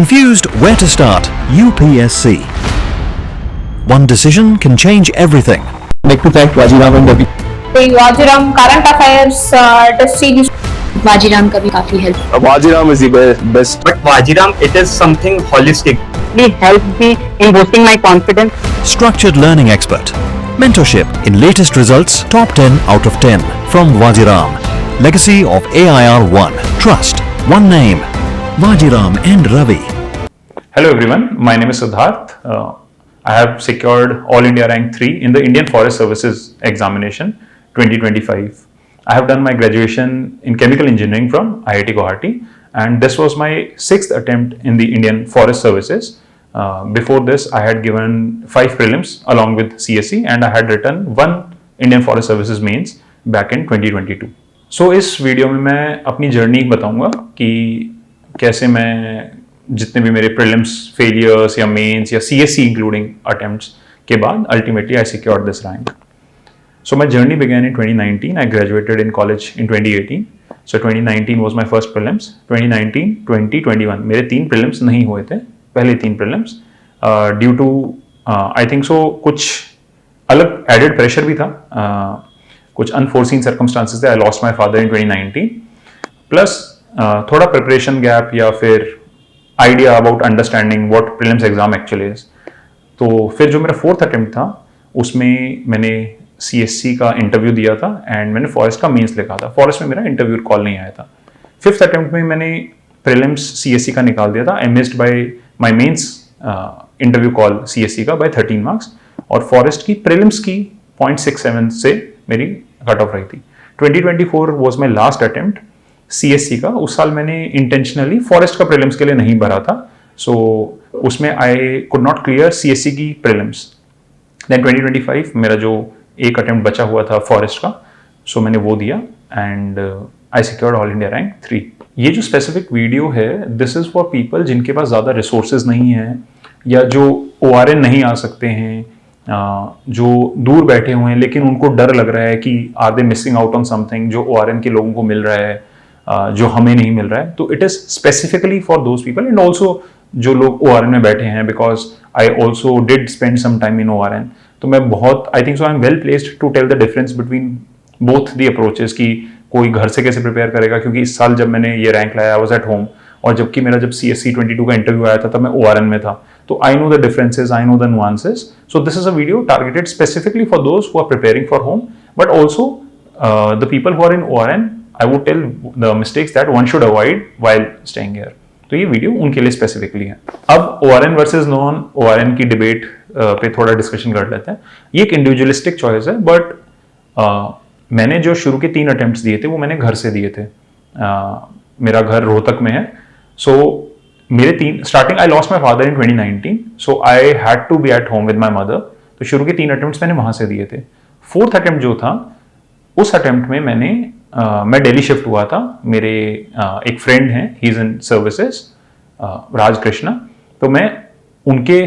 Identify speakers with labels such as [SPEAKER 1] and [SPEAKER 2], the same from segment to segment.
[SPEAKER 1] Confused where to start? UPSC. One decision can change everything.
[SPEAKER 2] I'd like to thank Vajiram and Ravi.
[SPEAKER 3] Vajiram current affairs test series.
[SPEAKER 4] Vajiram का भी काफी help.
[SPEAKER 2] Vajiram is the best.
[SPEAKER 5] But Vajiram, it is something holistic.
[SPEAKER 6] It helped me in boosting my confidence.
[SPEAKER 1] Structured learning expert. Mentorship in latest results, top 10 out of 10 from Vajiram. Legacy of AIR 1. Trust. One name. Vajiram and Ravi.
[SPEAKER 7] Hello everyone, my name is Siddharth. I have secured All India Rank 3 in the Indian Forest Services Examination 2025. I have done my graduation in Chemical Engineering from IIT Guwahati, and this was my 6th attempt in the Indian Forest Services. Before this, I had given 5 prelims along with CSE, and I had written 1 Indian Forest Services Mains back in 2022. So इस video में मैं अपनी journey बताऊंगा कि कैसे मैं जितने भी मेरे प्रीलिम्स फेलियर्स या मेंस या सीएससी इंक्लूडिंग अटेम्प्ट्स के बाद ultimately I secured this rank. So my journey began in 2019. I graduated in college in 2018. So 2019 was my first prelims. 2019, 20, 21 मेरे 3 prelims नहीं हुए थे, पहले 3 prelims due to I think so कुछ अलग added pressure भी था, कुछ unforeseen circumstances थे. I lost my father in 2019 plus थोड़ा प्रिपरेशन गैप या फिर idea about understanding what prelims exam actually is. तो फिर जो मेरा 4th अटेम्प्ट था उसमें मैंने सीएससी का इंटरव्यू दिया था एंड मैंने फॉरेस्ट का मेंस लिखा था. फॉरेस्ट में मेरा इंटरव्यू कॉल नहीं आया था. 5th अटेम्प्ट में मैंने प्रीलिम्स सीएससी का निकाल दिया था. I missed by my mains interview call CSC का बाय 13 मार्क्स और फॉरेस्ट की प्रीलिम्स की 0.67 से मेरी कट ऑफ रही थी. 2024 was my last attempt CSC का. उस साल मैंने इंटेंशनली फॉरेस्ट का प्रीलिम्स के लिए नहीं भरा था, सो उसमें आई कुड नॉट क्लियर सीएससी की प्रीलिम्स. देन 2025 मेरा जो एक अटेम्प्ट बचा हुआ था फॉरेस्ट का, सो मैंने वो दिया and I secured all India rank 3. ये जो स्पेसिफिक वीडियो है दिस इज फॉर पीपल जिनके पास ज़्यादा रिसोर्सेज नहीं हैं या जो ORN नहीं आ सकते हैं, जो दूर बैठे हुए हैं लेकिन उनको डर लग रहा है कि are they missing out on something जो ORN के लोगों को मिल रहा है जो हमें नहीं मिल रहा है. तो it is specifically for those people and also जो लोग ORN में बैठे हैं, because I also did spend some time in ORN. तो मैं बहुत I think so I am well placed to tell the difference between both the approaches कि कोई घर से कैसे प्रिपेयर करेगा, क्योंकि इस साल जब मैंने ये रैंक लाया आई वाज एट होम और जबकि मेरा जब CSC 22 का इंटरव्यू आया था तब मैं ORN में था. तो I know the differences, I know the nuances. So this is a video targeted specifically for those who are preparing for home but also the people who are in ORN. I would tell the mistakes that one should avoid while staying here. तो ये video उनके लिए specifically है. अब ORN versus non ORN की debate पे थोड़ा discussion कर लेते हैं. ये एक इंडिविजुअलिस्टिक चॉइस है बट मैंने जो शुरू के 3 अटेम्प्ट्स दिए थे वो मैंने घर से दिए थे. मेरा घर रोहतक में है. सो मेरे 3 starting I lost my father in 2019, so I had to be at home with my mother. तो शुरू के 3 अटेम्प्ट्स मैंने वहां से दिए थे. 4th अटेम्प्ट जो था उस अटेम्प्ट में मैं दिल्ली शिफ्ट हुआ था. मेरे एक फ्रेंड हैं, ही इज इन सर्विसेज, राज कृष्णा. तो मैं उनके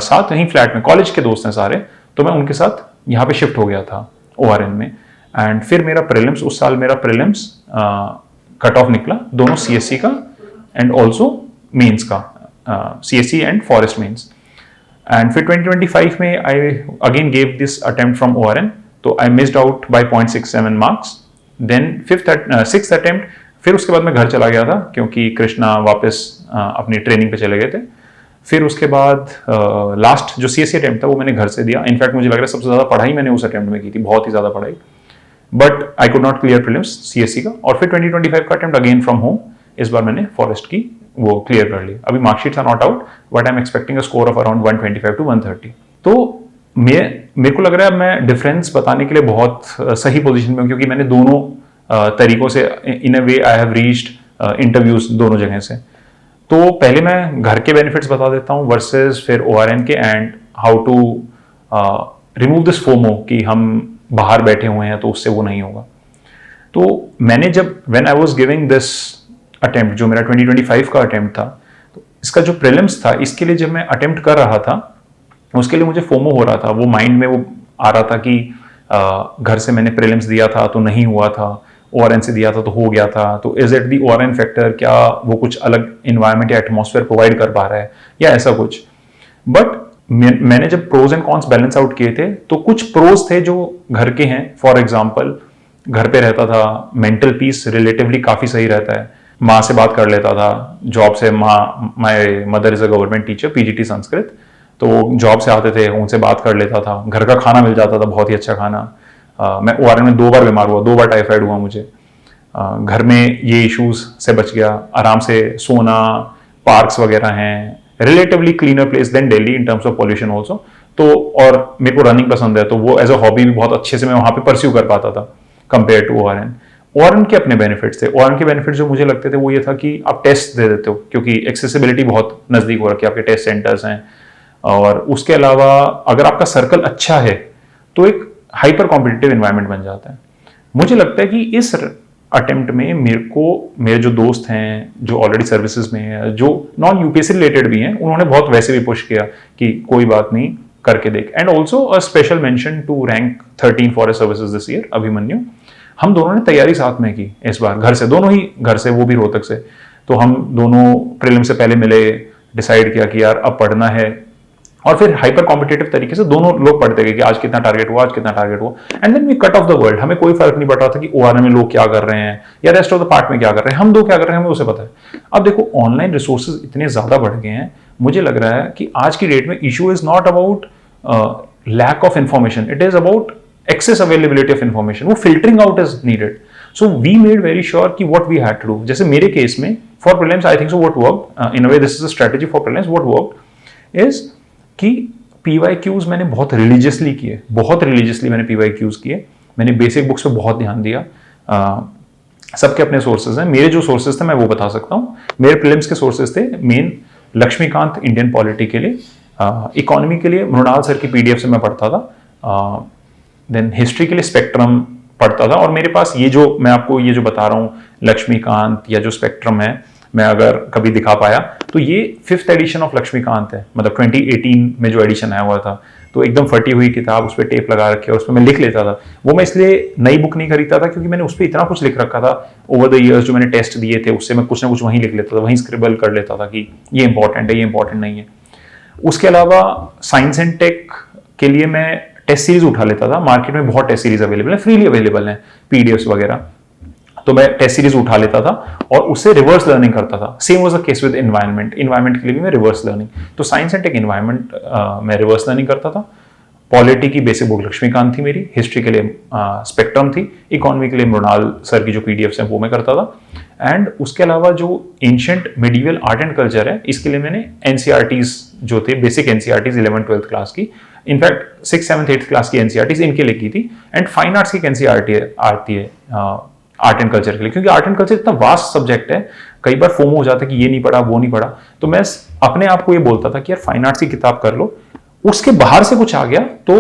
[SPEAKER 7] साथ यहीं फ्लैट में, कॉलेज के दोस्त हैं सारे, तो मैं उनके साथ यहाँ पे शिफ्ट हो गया था ORN में. एंड फिर मेरा प्रीलिम्स, उस साल मेरा प्रीलिम्स कट ऑफ निकला दोनों CSC का एंड ऑल्सो मेंस का, CSC and forest mains. And फिर 2025 में I again gave this attempt from ORN. तो I missed out by 0.67 marks. Then 6th attempt, फिर उसके बाद मैं घर चला गया था क्योंकि कृष्णा वापस अपनी ट्रेनिंग पे चले गए थे. फिर उसके बाद लास्ट जो CSC अटेम्प्ट था वो मैंने घर से दिया. इनफैक्ट मुझे लग रहा है सबसे ज़्यादा पढ़ाई मैंने उस अटेम्प्ट में की थी, बहुत ही ज़्यादा पढ़ाई. But I could not clear prelims CSC का. और फिर 2025 का अटेम्प्ट अगेन फ्रॉम होम. इस बार मैंने फॉरेस्ट की वो क्लियर कर ली. अभी marksheets are not out but I am expecting a score of around 125 to 130. तो मेरे को लग रहा है मैं डिफरेंस बताने के लिए बहुत सही पोजीशन में हूँ क्योंकि मैंने दोनों तरीकों से इन a way I have reached interviews दोनों जगह से. तो पहले मैं घर के बेनिफिट्स बता देता हूँ वर्सेस फिर ORN के and how to remove this FOMO कि हम बाहर बैठे हुए हैं तो उससे वो नहीं होगा. तो मैंने जब when I was giving this attempt जो मेरा 2025 का अटेम्प्ट था, तो इसका जो प्रीलिम्स था इसके लिए जब मैं अटेम्प्ट कर रहा था उसके लिए मुझे फोमो हो रहा था. वो माइंड में वो आ रहा था कि घर से मैंने प्रीलिम्स दिया था तो नहीं हुआ था, ORN से दिया था तो हो गया था, तो is it the ORN factor, क्या वो कुछ अलग इन्वायरमेंट या एटमॉस्फेयर प्रोवाइड कर पा रहा है या ऐसा कुछ। बट मैंने जब pros and cons balance out किए थे तो कुछ प्रोज थे जो घर के हैं। फॉर एग्जाम्पल, घर पे रहता था, मेंटल पीस रिलेटिवली काफी सही रहता है, माँ से बात कर लेता था, जॉब से, my mother is a government teacher, PGT Sanskrit, तो जॉब से आते थे, उनसे बात कर लेता था, घर का खाना मिल जाता था, बहुत ही अच्छा खाना। मैं ORN में 2 बार बीमार हुआ, 2 बार टाइफाइड हुआ मुझे। घर में ये इश्यूज से बच गया, आराम से सोना, पार्क्स वगैरह हैं, relatively cleaner place then Delhi in terms of pollution also. तो और मेरे को रनिंग पसंद है, तो वो एज अ हॉबी भी बहुत अच्छे से मैं वहां पे परस्यू कर पाता था कंपेयर टू ORN। ORN के अपने बेनिफिट्स थे। ORN के बेनिफिट्स जो मुझे लगते थे वो ये था कि आप टेस्ट दे देते हो, क्योंकि एक्सेसिबिलिटी बहुत नजदीक हो रखी है, आपके टेस्ट सेंटर्स हैं। और उसके अलावा अगर आपका सर्कल अच्छा है तो एक हाइपर कॉम्पिटिटिव एनवायरनमेंट बन जाता है। मुझे लगता है कि इस अटेम्प्ट में मेरे जो दोस्त हैं जो ऑलरेडी सर्विसेज में हैं, जो नॉन UPSC रिलेटेड भी हैं, उन्होंने बहुत वैसे भी पुश किया कि कोई बात नहीं, करके देख। And also a special mention to rank 13 forest services this year, Abhimanyu. हम दोनों ने तैयारी साथ में की इस बार, घर से, दोनों ही घर से, वो भी रोहतक से। तो हम दोनों प्रीलिम से पहले मिले, डिसाइड किया कि यार अब पढ़ना है, और फिर हाइपर कॉम्पिटिटिव तरीके से दोनों लोग पढ़ते गए कि आज कितना टारगेट हुआ, आज कितना टारगेट हुआ। And then we cut off the world. हमें कोई फर्क नहीं पड़ रहा था कि ORN में लोग क्या कर रहे हैं या रेस्ट ऑफ द पार्ट में क्या कर रहे हैं, हम दो क्या कर रहे हैं हमें उसे पता है। अब देखो, ऑनलाइन रिसोर्सेज इतने ज्यादा बढ़ गए हैं, मुझे लग रहा है कि आज की डेट में issue is not about lack of information, it is about access availability of information. वो filtering out is needed. So we made very sure कि what we had to do. जैसे मेरे केस में for prelims, I think so what worked in a way, this is a strategy for prelims, what worked is कि PYQs मैंने बहुत religiously किए, बहुत religiously मैंने PYQs किए। मैंने बेसिक बुक्स पे बहुत ध्यान दिया। सबके अपने सोर्सेज हैं, मेरे जो सोर्सेज थे मैं वो बता सकता हूँ। मेरे प्रीलिम्स के सोर्सेज थे मेन लक्ष्मीकांत इंडियन पॉलिटी के लिए, इकोनॉमी के लिए मृणाल सर की PDF से मैं पढ़ता था, देन हिस्ट्री के लिए स्पेक्ट्रम पढ़ता था। और मेरे पास ये जो मैं आपको ये जो बता रहा हूँ लक्ष्मीकांत या जो स्पेक्ट्रम है, मैं अगर कभी दिखा पाया तो ये 5th एडिशन ऑफ लक्ष्मीकांत है, मतलब 2018 में जो एडिशन आया हुआ था। तो एकदम फटी हुई किताब, उस पर टेप लगा रखे और उस पर मैं लिख लेता था। वो मैं इसलिए नई बुक नहीं खरीदता था क्योंकि मैंने उस पर इतना कुछ लिख रखा था ओवर द ईयर्स, जो मैंने टेस्ट दिए थे उससे मैं कुछ ना कुछ वहीं लिख लेता था, वहीं स्क्रिबल कर लेता था कि ये इंपॉर्टेंट है, ये इंपॉर्टेंट नहीं है। उसके अलावा साइंस एंड टेक के लिए मैं टेस्ट सीरीज उठा लेता था। मार्केट में बहुत टेस्ट सीरीज अवेलेबल है, फ्रीली अवेलेबल है, PDFs वगैरह। तो मैं टेस्ट सीरीज उठा लेता था और उससे रिवर्स लर्निंग करता था। Same was the case with environment के लिए भी मैं रिवर्स लर्निंग। तो साइंस एंड टेक एनवायरनमेंट मैं रिवर्स लर्निंग करता था। पॉलिटी की बेसिक बुक लक्ष्मीकांत थी मेरी, हिस्ट्री के लिए स्पेक्ट्रम थी, इकोनॉमी के लिए मृणाल सर की जो PDFs हैं वो मैं करता था। एंड उसके अलावा जो ancient medieval art and culture है, इसके लिए मैंने NCERTs जो थे, basic NCERTs 11th 12th class की, in fact 6th 7th 8th class की NCERTs इनके लिए की थी। एंड फाइन आर्ट्स की NCERT आती है आर्ट एंड कल्चर के लिए, क्योंकि आर्ट एंड कल्चर इतना वास्ट सब्जेक्ट है, कई बार फोमो हो जाता है कि ये नहीं पढ़ा, वो नहीं पढ़ा। तो मैं अपने आप को ये बोलता था कि यार फाइन आर्ट्स की किताब कर लो, उसके बाहर से कुछ आ गया तो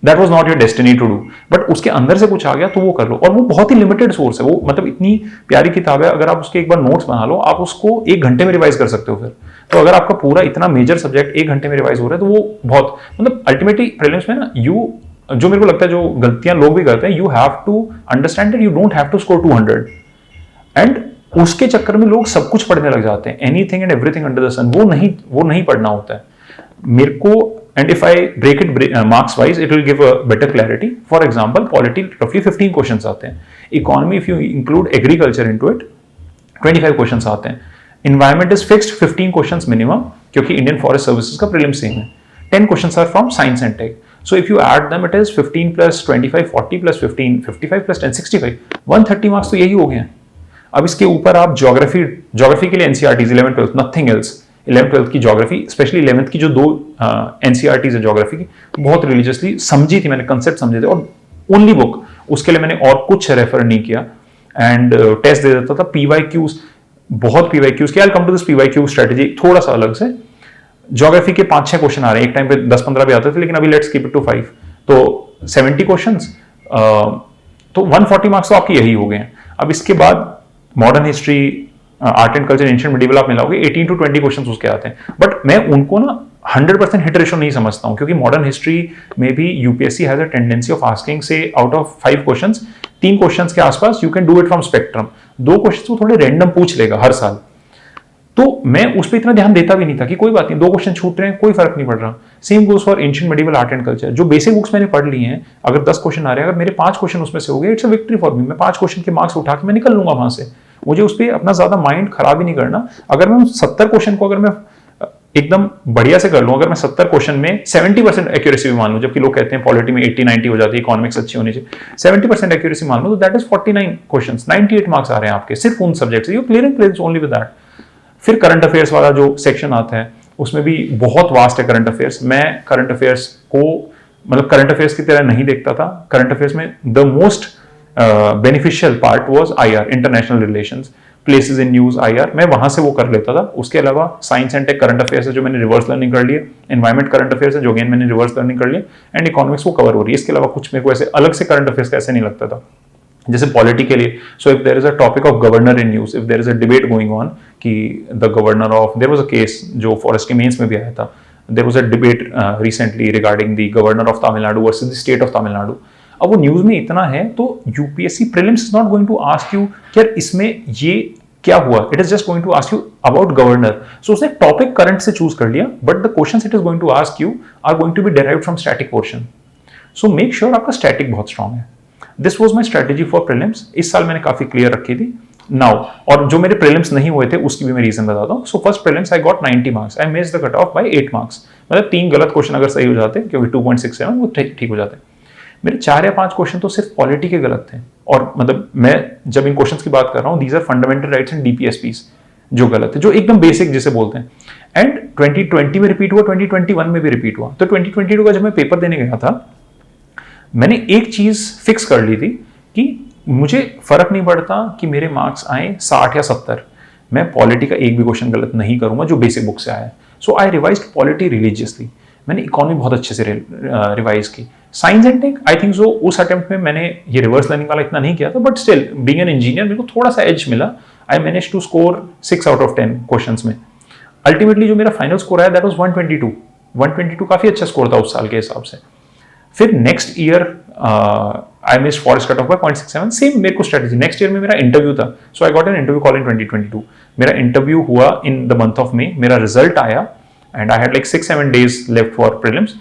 [SPEAKER 7] that was not your destiny to do, but उसके अंदर से कुछ आ गया तो वो कर लो। और वो बहुत ही लिमिटेड सोर्स है, वो मतलब इतनी प्यारी किताब है, अगर आप उसके एक बार नोट्स बना लो, आप उसको 1 घंटे में रिवाइज कर सकते हो फिर। तो अगर आपका पूरा इतना मेजर सब्जेक्ट 1 घंटे में रिवाइज हो रहा है तो वो बहुत, मतलब अल्टीमेटली प्रीलिम्स में ना, जो मेरे को लगता है जो गलतियां लोग भी करते हैं, you have to understand that you don't have to score 200, and उसके चक्कर में लोग सब कुछ पढ़ने लग जाते हैं, anything and everything under the sun. वो नहीं पढ़ना होता है मेरे को। And if I break it marks wise, it will give a better clarity. For example, polity रफली 15 क्वेश्चंस आते हैं, economy if you include agriculture into it 25 questions आते हैं, environment is fixed 15 questions minimum, क्योंकि इंडियन फॉरेस्ट सर्विसेज का prelim same है। 10 questions are from science and take. So if you add them, it is 15 plus 25, 40 plus 15, 55 plus 10, 65, 130 marks तो यही हो गए हैं। अब इसके ऊपर आप ज्योग्राफी के लिए NCERTs 11th 12th, nothing else. 11th 12th की ज्योग्राफी, स्पेशली 11th की जो 2 NCERTs है ज्योग्राफी की, बहुत रिलीजियसली समझी थी मैंने, कंसेप्ट समझे थे, और ओनली बुक, उसके लिए मैंने और कुछ रेफर नहीं किया। एंड टेस्ट दे देता था। PYQs, बहुत PYQs के, I will come to this PYQ strategy थोड़ा सा अलग से। ज्योग्राफी के 5-6 क्वेश्चन आ रहे हैं, एक टाइम पे 10-15 भी आते थे, लेकिन अभी लेट्स कीप इट टू 5, तो 70 क्वेश्चंस, तो 140 मार्क्स तो आपके यही हो गए हैं। अब इसके बाद modern history art and culture ancient medieval आप मिलाओगे 18 to 20 क्वेश्चन उसके आते हैं, बट मैं उनको ना 100% हिट रेशो नहीं समझता हूं, क्योंकि मॉडर्न हिस्ट्री में भी UPSC has a tendency of asking से आउट ऑफ 5 क्वेश्चंस 3 क्वेश्चंस के आसपास you can do it from spectrum, 2 questions वो थोड़े रैंडम पूछ लेगा हर साल। तो मैं उस पर इतना ध्यान देता भी नहीं था कि कोई बात नहीं 2 क्वेश्चन छूट रहे हैं कोई फर्क नहीं पड़ रहा। Same goes for ancient medieval art and culture, जो बेसिक बुक्स मैंने पढ़ ली हैं, अगर 10 क्वेश्चन आ रहे हैं, अगर मेरे 5 क्वेश्चन उसमें से हो गए, it's a victory for me. मैं 5 क्वेश्चन के मार्क्स उठा के मैं निकल लूंगा वहां से, मुझे उस पर अपना ज्यादा माइंड खराब ही नहीं करना। अगर मैं 70 क्वेश्चन को अगर मैं एकदम बढ़िया से कर लूं, अगर मैं 70 क्वेश्चन में 70% एक्यूरेसी भी मान लूं, जबकि लोग कहते हैं पॉलिटी में 80-90 हो जाती है, इकोनॉमिक्स अच्छी होनी चाहिए, 70% एक्यूरेसी मान लूं, तो दैट इज 49 क्वेश्चंस, 98 मार्क्स आ रहे हैं आपके सिर्फ उन सब्जेक्ट से। You clearing prelims only with that. फिर करंट अफेयर्स वाला जो सेक्शन आता है उसमें भी बहुत वास्ट है करंट अफेयर्स। मैं करंट अफेयर्स को मतलब करंट अफेयर्स की तरह नहीं देखता था। करंट अफेयर्स में the most beneficial part was IR, international relations, places in news, IR, मैं वहां से वो कर लेता था। उसके अलावा science and take current affairs है जो मैंने रिवर्स लर्निंग कर लिया, एनवायरमेंट करंट अफेयर्स है जो अगेन मैंने रिवर्स लर्निंग कर लिया, एंड इकोनॉमिक्स वो कवर हो रही है। इसके अलावा कुछ मेरे को ऐसे अलग से करंट अफेयर्स का ऐसे नहीं लगता था। जैसे पॉलिटी के लिए, so if there is a topic of governor in news, if there is a debate going on कि the governor of, there was a case जो फॉरेस्ट के मेंस में भी आया था, there was a debate recently regarding the governor of Tamil Nadu versus the state of Tamil Nadu. अब वो news में इतना है तो UPSC prelims is not going to ask you कि यार इसमें ये क्या हुआ, it is just going to ask you about governor. So उसने टॉपिक करंट से चूज कर लिया, but the questions it is going to ask you are going to be derived from static portion. So make sure आपका static बहुत strong है। This was my strategy for prelims. इस साल मैंने काफी क्लियर रखी थी नाउ, और जो मेरे प्रीलिम्स नहीं हुए थे उसकी भी मैं रीजन बताता हूँ। So first prelims I got 90 marks, I missed the cut off by 8 marks, मतलब 3 गलत क्वेश्चन अगर सही हो जाते क्योंकि 2.67 वो ठीक हो जाते। मेरे 4 या 5 क्वेश्चन तो सिर्फ पॉलिटी के गलत थे, और मतलब मैं जब इन क्वेश्चंस की बात कर रहा हूँ, these are fundamental rights and DPSPs जो गलत है, जो एकदम बेसिक जिसे बोलते हैं। एंड 2020 में रिपीट हुआ, 2021 में भी रिपीट हुआ। तो 2022 का जब मैं पेपर देने गया था, मैंने एक चीज फिक्स कर ली थी कि मुझे फर्क नहीं पड़ता कि मेरे मार्क्स आए 60 या 70, मैं पॉलिटी का एक भी क्वेश्चन गलत नहीं करूंगा जो बेसिक बुक से आया है। So I revised polity religiously, मैंने इकोनॉमी बहुत अच्छे से रिवाइज की। Science and tech I think so उस अटेम्प्ट में मैंने ये रिवर्स लर्निंग वाला इतना नहीं किया था, but still being an engineer मेरे को थोड़ा सा एज मिला। I manage to score 6 out of 10 questions में। अल्टीमेटली जो मेरा फाइनल स्कोर आया दैट वाज 122 काफी अच्छा स्कोर था उस साल के हिसाब से। फिर next year I missed forest cut off by 0.67, same मेरे को स्ट्रेटजी। नेक्स्ट ईयर में मेरा इंटरव्यू था, so I got an interview call in 2022। मेरा इंटरव्यू हुआ in the month of May, मेरा रिजल्ट आया and I had like 6-7 days left for prelims.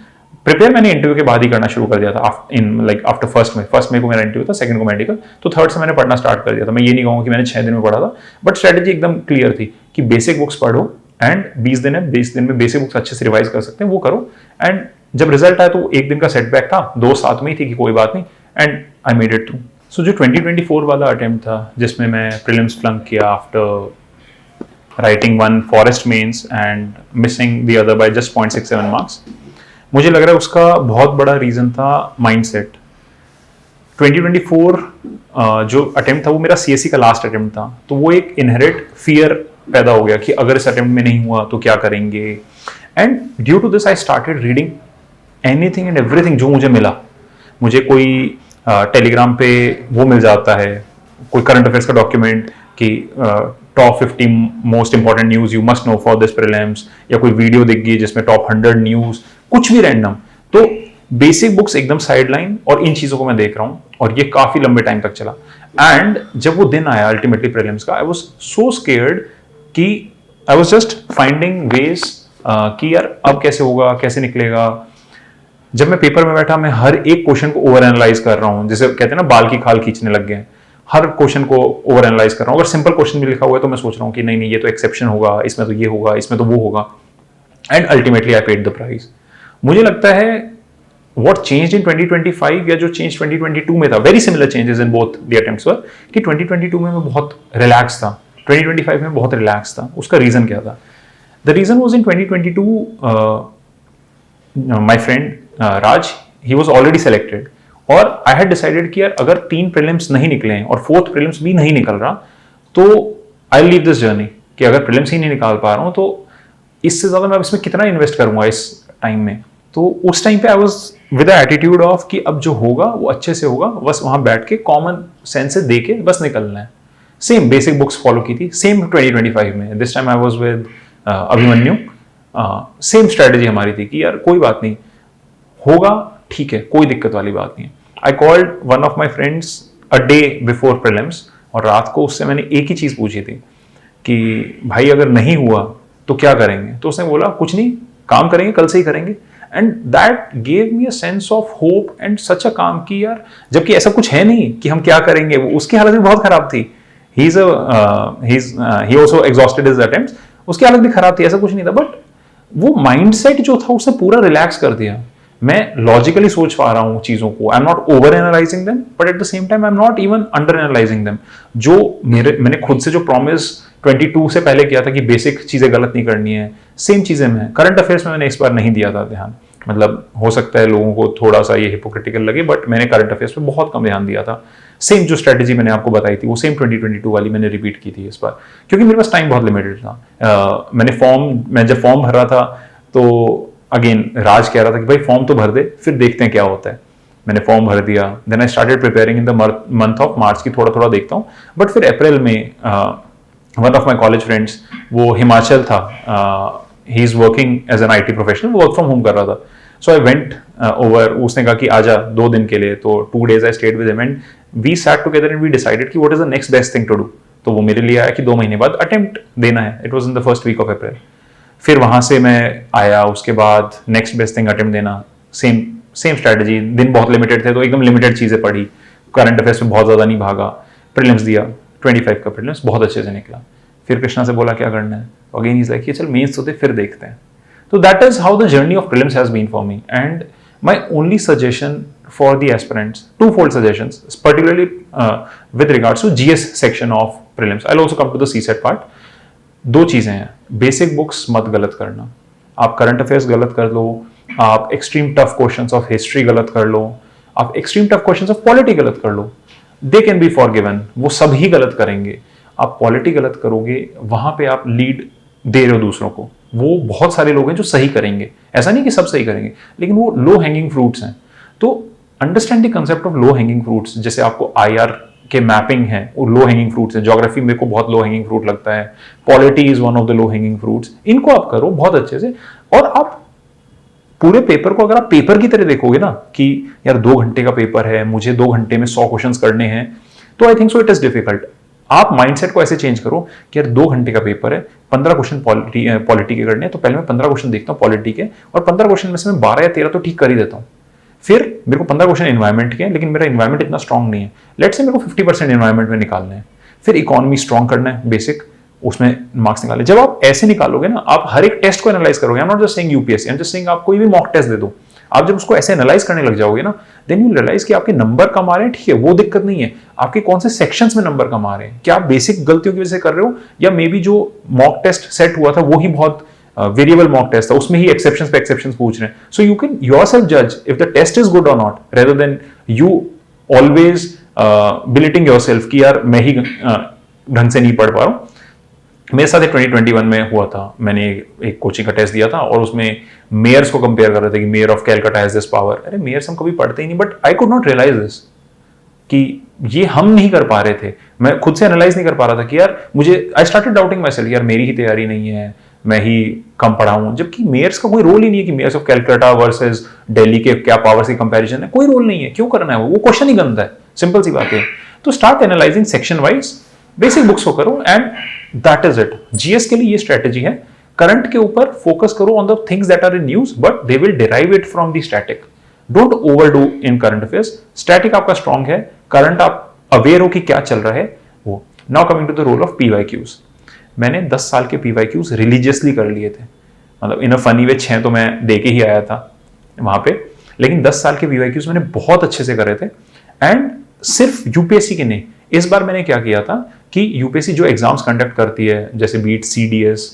[SPEAKER 7] Prepare मैंने इंटरव्यू के बाद ही करना शुरू कर दिया था, इन लाइक आफ्टर फर्स्ट में को मेरा इंटरव्यू था, सेकंड को मेडिकल, तो थर्ड से मैंने पढ़ना स्टार्ट कर दिया था। मैं ये नहीं कहूँगा कि मैंने 6 दिन में पढ़ा था, बट स्ट्रेटजी एकदम क्लियर थी कि बेसिक बुक्स पढ़ो एंड 20 दिन है, 20 दिन में बेसिक बुक्स अच्छे से रिवाइज कर सकते हैं वो करो। एंड जब रिजल्ट आया तो 1 दिन का सेटबैक था, 2 साथ में ही थी कि कोई बात नहीं, and I made it through. So जो 2024 वाला अटेम्प्ट था जिसमें मैं प्रीलिम्स फ्लंक किया after writing 1 forest mains and missing the other by just 0.67 marks, मुझे लग रहा है उसका बहुत बड़ा रीजन था माइंडसेट। 2024 जो अटेम्प्ट था वो मेरा सीएससी का लास्ट अटेम्प्ट था, तो वो एक इनहेरिट फियर पैदा हो गया कि अगर इस अटेम्प्ट में नहीं हुआ तो क्या करेंगे। And due to this I started reading anything and everything जो मुझे मिला। मुझे कोई टेलीग्राम पे वो मिल जाता है, कोई करंट अफेयर्स का डॉक्यूमेंट कि top 50 most important news you must know for this prelims, या कोई वीडियो दिख गई जिसमें टॉप 100 न्यूज, कुछ भी रैंडम। तो बेसिक बुक्स एकदम साइडलाइन, और इन चीजों को मैं देख रहा हूं, और ये काफी लंबे टाइम तक चला। एंड जब वो दिन आया अल्टीमेटली प्रीलिम्स का, आई वाज सो स्केयर्ड कि I was just finding veg कि यार अब कैसे होगा, कैसे निकलेगा। जब मैं पेपर में बैठा, मैं हर एक क्वेश्चन को ओवर एनालाइज कर रहा हूं, जैसे कहते हैं ना बाल की खाल खींचने लग गए। हर क्वेश्चन को ओवर एनालाइज कर रहा हूं। अगर सिंपल क्वेश्चन भी लिखा हुआ है तो मैं सोच रहा हूं कि नहीं नहीं ये तो एक्सेप्शन होगा, इसमें तो ये होगा, इसमें तो वो होगा। And ultimately I paid the price. मुझे लगता है व्हाट चेंज्ड इन 2025 या जो चेंज 2022 में था, very similar changes in both the attempts were, कि 2022 में मैं बहुत रिलैक्स था, 2025 में बहुत रिलैक्स था। उसका रीजन क्या था? The reason was in 2022 my friend Raj, he was already selected, और आई हैड डिसाइडेड कि यार अगर 3 प्रीलिम्स नहीं निकले हैं और 4th प्रीलिम्स भी नहीं निकल रहा तो आई लीव दिस जर्नी, कि अगर प्रीलिम्स ही नहीं निकाल पा रहा हूं तो इससे ज्यादा मैं इसमें कितना इन्वेस्ट करूंगा इस टाइम में। तो उस टाइम पे I was with the attitude of कि अब जो होगा वो अच्छे से होगा, बस वहां बैठ के कॉमन सेंस से देके बस निकलना है। सेम बेसिक बुक्स फॉलो की थी, सेम 2025 में। This time I was with Abhimanyu. Same strategy हमारी थी कि यार कोई बात नहीं, होगा ठीक है, कोई दिक्कत वाली बात नहीं है। I called one of my friends a day before prelims, और रात को उससे मैंने एक ही चीज पूछी थी कि भाई अगर नहीं हुआ तो क्या करेंगे। तो उसने बोला कुछ नहीं, काम करेंगे, कल से ही करेंगे। And that gave me a sense of hope and such a calm कि यार, जबकि ऐसा कुछ है नहीं कि हम क्या करेंगे, वो उसकी हालत भी बहुत खराब थी। ही आल्सो एग्जॉस्टेड हिज अटेम्प्ट्स, उसकी हालत भी खराब थी, ऐसा कुछ नहीं था। बट वो माइंडसेट जो था उसने पूरा रिलैक्स कर दिया। मैं लॉजिकली सोच पा रहा हूं चीजों को, आई am not over analysing them, but at the same time I am not even under analysing them. जो मैंने खुद से जो प्रॉमिस 22 से पहले किया था कि बेसिक चीजें गलत नहीं करनी है, सेम चीजें मैं करंट अफेयर्स में मैंने इस बार नहीं दिया था ध्यान। मतलब हो सकता है लोगों को थोड़ा सा ये हिपोक्रिटिकल लगे, बट मैंने करंट अफेयर्स पे बहुत कम ध्यान दिया था। सेम जो स्ट्रेटेजी मैंने आपको बताई थी वो सेम 2022 वाली मैंने रिपीट की थी इस बार, क्योंकि मेरे पास टाइम बहुत लिमिटेड था। मैं जब फॉर्म भर रहा था तो अगेन राज कह रहा था कि भाई फॉर्म तो भर दे, फिर देखते हैं क्या होता है। मैंने फॉर्म भर दिया, then I started preparing in the month of March की थोड़ा थोड़ा देखता हूँ। बट फिर अप्रैल में one of my college friends, वो हिमाचल था, he is working as an IT professional, work from home कर रहा था। सो आई वेंट ओवर, उसने कहा कि आजा 2 दिन के लिए, तो 2 days I stayed with him and we sat together and we decided कि what is the next best thing to do. तो वो मेरे लिए आया कि 2 महीने बाद अटेम्प्ट देना है। It was in the first week of April. फिर वहां से मैं आया, उसके बाद नेक्स्ट बेस्ट थिंग अटेम्प्ट देना, सेम स्ट्रेटजी। दिन बहुत लिमिटेड थे तो एकदम लिमिटेड चीजें पढ़ी, करंट अफेयर्स में बहुत ज्यादा नहीं भागा। प्रीलिम्स दिया, 25 का प्रीलिम्स बहुत अच्छे से निकला। फिर कृष्णा से बोला क्या करना है, अगेन इज लाइक चल मेंस होते फिर देखते हैं। तो that is how the journey of prelims has been for me. And my only suggestion for the aspirants, two-fold suggestions, particularly with regards to GS section of prelims. I'll also come to the CSET part. 2 चीजें हैं, basic books मत गलत करना। आप current affairs गलत कर लो, आप extreme tough questions of history गलत कर लो, आप extreme tough questions of polity गलत कर लो, दे कैन बी फॉरगिवन, वो सब ही गलत करेंगे। आप पॉलिटी गलत करोगे, वहां पे आप लीड दे रहे हो दूसरों को। वो बहुत सारे लोग हैं जो सही करेंगे, ऐसा नहीं कि सब सही करेंगे, लेकिन वो लो हैंगिंग फ्रूट्स हैं। तो understand the concept of low hanging fruits. जैसे आपको IR के मैपिंग है, वो लो हैंगिंग फ्रूट्स है। ज्योग्राफी मेरे को बहुत लो हैंगिंग फ्रूट लगता है, polity is one of the low hanging fruits. इनको आप करो बहुत अच्छे से, और आप पूरे पेपर को अगर आप पेपर की तरह देखोगे ना कि यार 2 घंटे का पेपर है, मुझे 2 घंटे में 100 क्वेश्चंस करने हैं, तो I think so it is difficult. आप माइंडसेट को ऐसे चेंज करो कि यार 2 घंटे का पेपर है, 15 क्वेश्चन पॉलिटी के करने हैं, तो पहले मैं 15 क्वेश्चन देखता हूँ पॉलिटी के, और 15 क्वेश्चन में से मैं 12 या 13 तो ठीक कर ही देता हूँ। फिर मेरे को 15 क्वेश्चन एनवायरमेंट के हैं, लेकिन मेरा एनवायरमेंट इतना स्ट्रांग नहीं है, लेट्स से मेरे को 50% एनवायरमेंट में निकालने हैं। फिर इकोनॉमी स्ट्रांग करना है, बेसिक, उसमें मार्क्स निकाले। जब आप ऐसे निकालोगे ना, आप हर एक टेस्ट को एनालाइज करोगे। आई am not just saying UPSC, I am just saying आप कोई भी मॉक टेस्ट दे दो, आप जब उसको ऐसे एनालाइज करने लग जाओगे ना, देन यू रियलाइज कि आपके नंबर कम आ रहे हैं। ठीक है, वो दिक्कत नहीं है, आपके कौन से सेक्शंस में नंबर कम आ रहे हैं, क्या आप बेसिक गलतियों की वजह से कर रहे हो, या मे बी जो मॉक टेस्ट सेट हुआ था वो ही बहुत वेरिएबल मॉक टेस्ट था, उसमें ही एक्सेप्शंस पे एक्सेप्शंस पूछ रहे हैं। सो यू कैन योरसेल्फ जज if the test is good और not, rather than you always belittling yourself कि यार मैं ही ढंग से नहीं पढ़ पा रहा हूं। मेरे साथ 2021 में हुआ था, मैंने एक कोचिंग का टेस्ट दिया था और उसमें मेयर्स को कंपेयर कर रहे थे कि mayor of Calcutta has this power. अरे मेयर्स हम कभी पढ़ते ही नहीं, but I could not realise this कि ये हम नहीं कर पा रहे थे। मैं खुद से एनालाइज नहीं कर पा रहा था कि यार मुझे, I started doubting my self, यार मेरी ही तैयारी नहीं है, मैं ही कम पढ़ा हूं। जबकि मेयर्स का कोई रोल ही नहीं है कि mayors of Calcutta versus Delhi के क्या पावर्स की कंपैरिजन है, कोई रोल नहीं है। क्यों करना है वो क्वेश्चन ही गंदा है, सिंपल सी बात है। तो start analysing section wise, basic books को करो, and that is it. GS के लिए ये स्ट्रेटेजी है। करंट के ऊपर फोकस करो on the things that are in news, but they will derive it from the static. Don't overdo in current affairs. Static आपका स्ट्रॉन्ग है, करंट आप अवेयर हो कि क्या चल रहा है वो। Now coming to the role of PYQs. मैंने 10 साल के पीवाईक्यूज रिलीजियसली कर लिए थे, मतलब इन अ फनी वे 6 तो मैं दे के ही आया था वहां पे, लेकिन 10 साल के पीवाईक्यूज मैंने बहुत अच्छे से करे थे। एंड सिर्फ यूपीएससी के नहीं, इस बार मैंने क्या किया था कि यूपीएससी जो एग्जाम्स कंडक्ट करती है, जैसे बीट सीडीएस,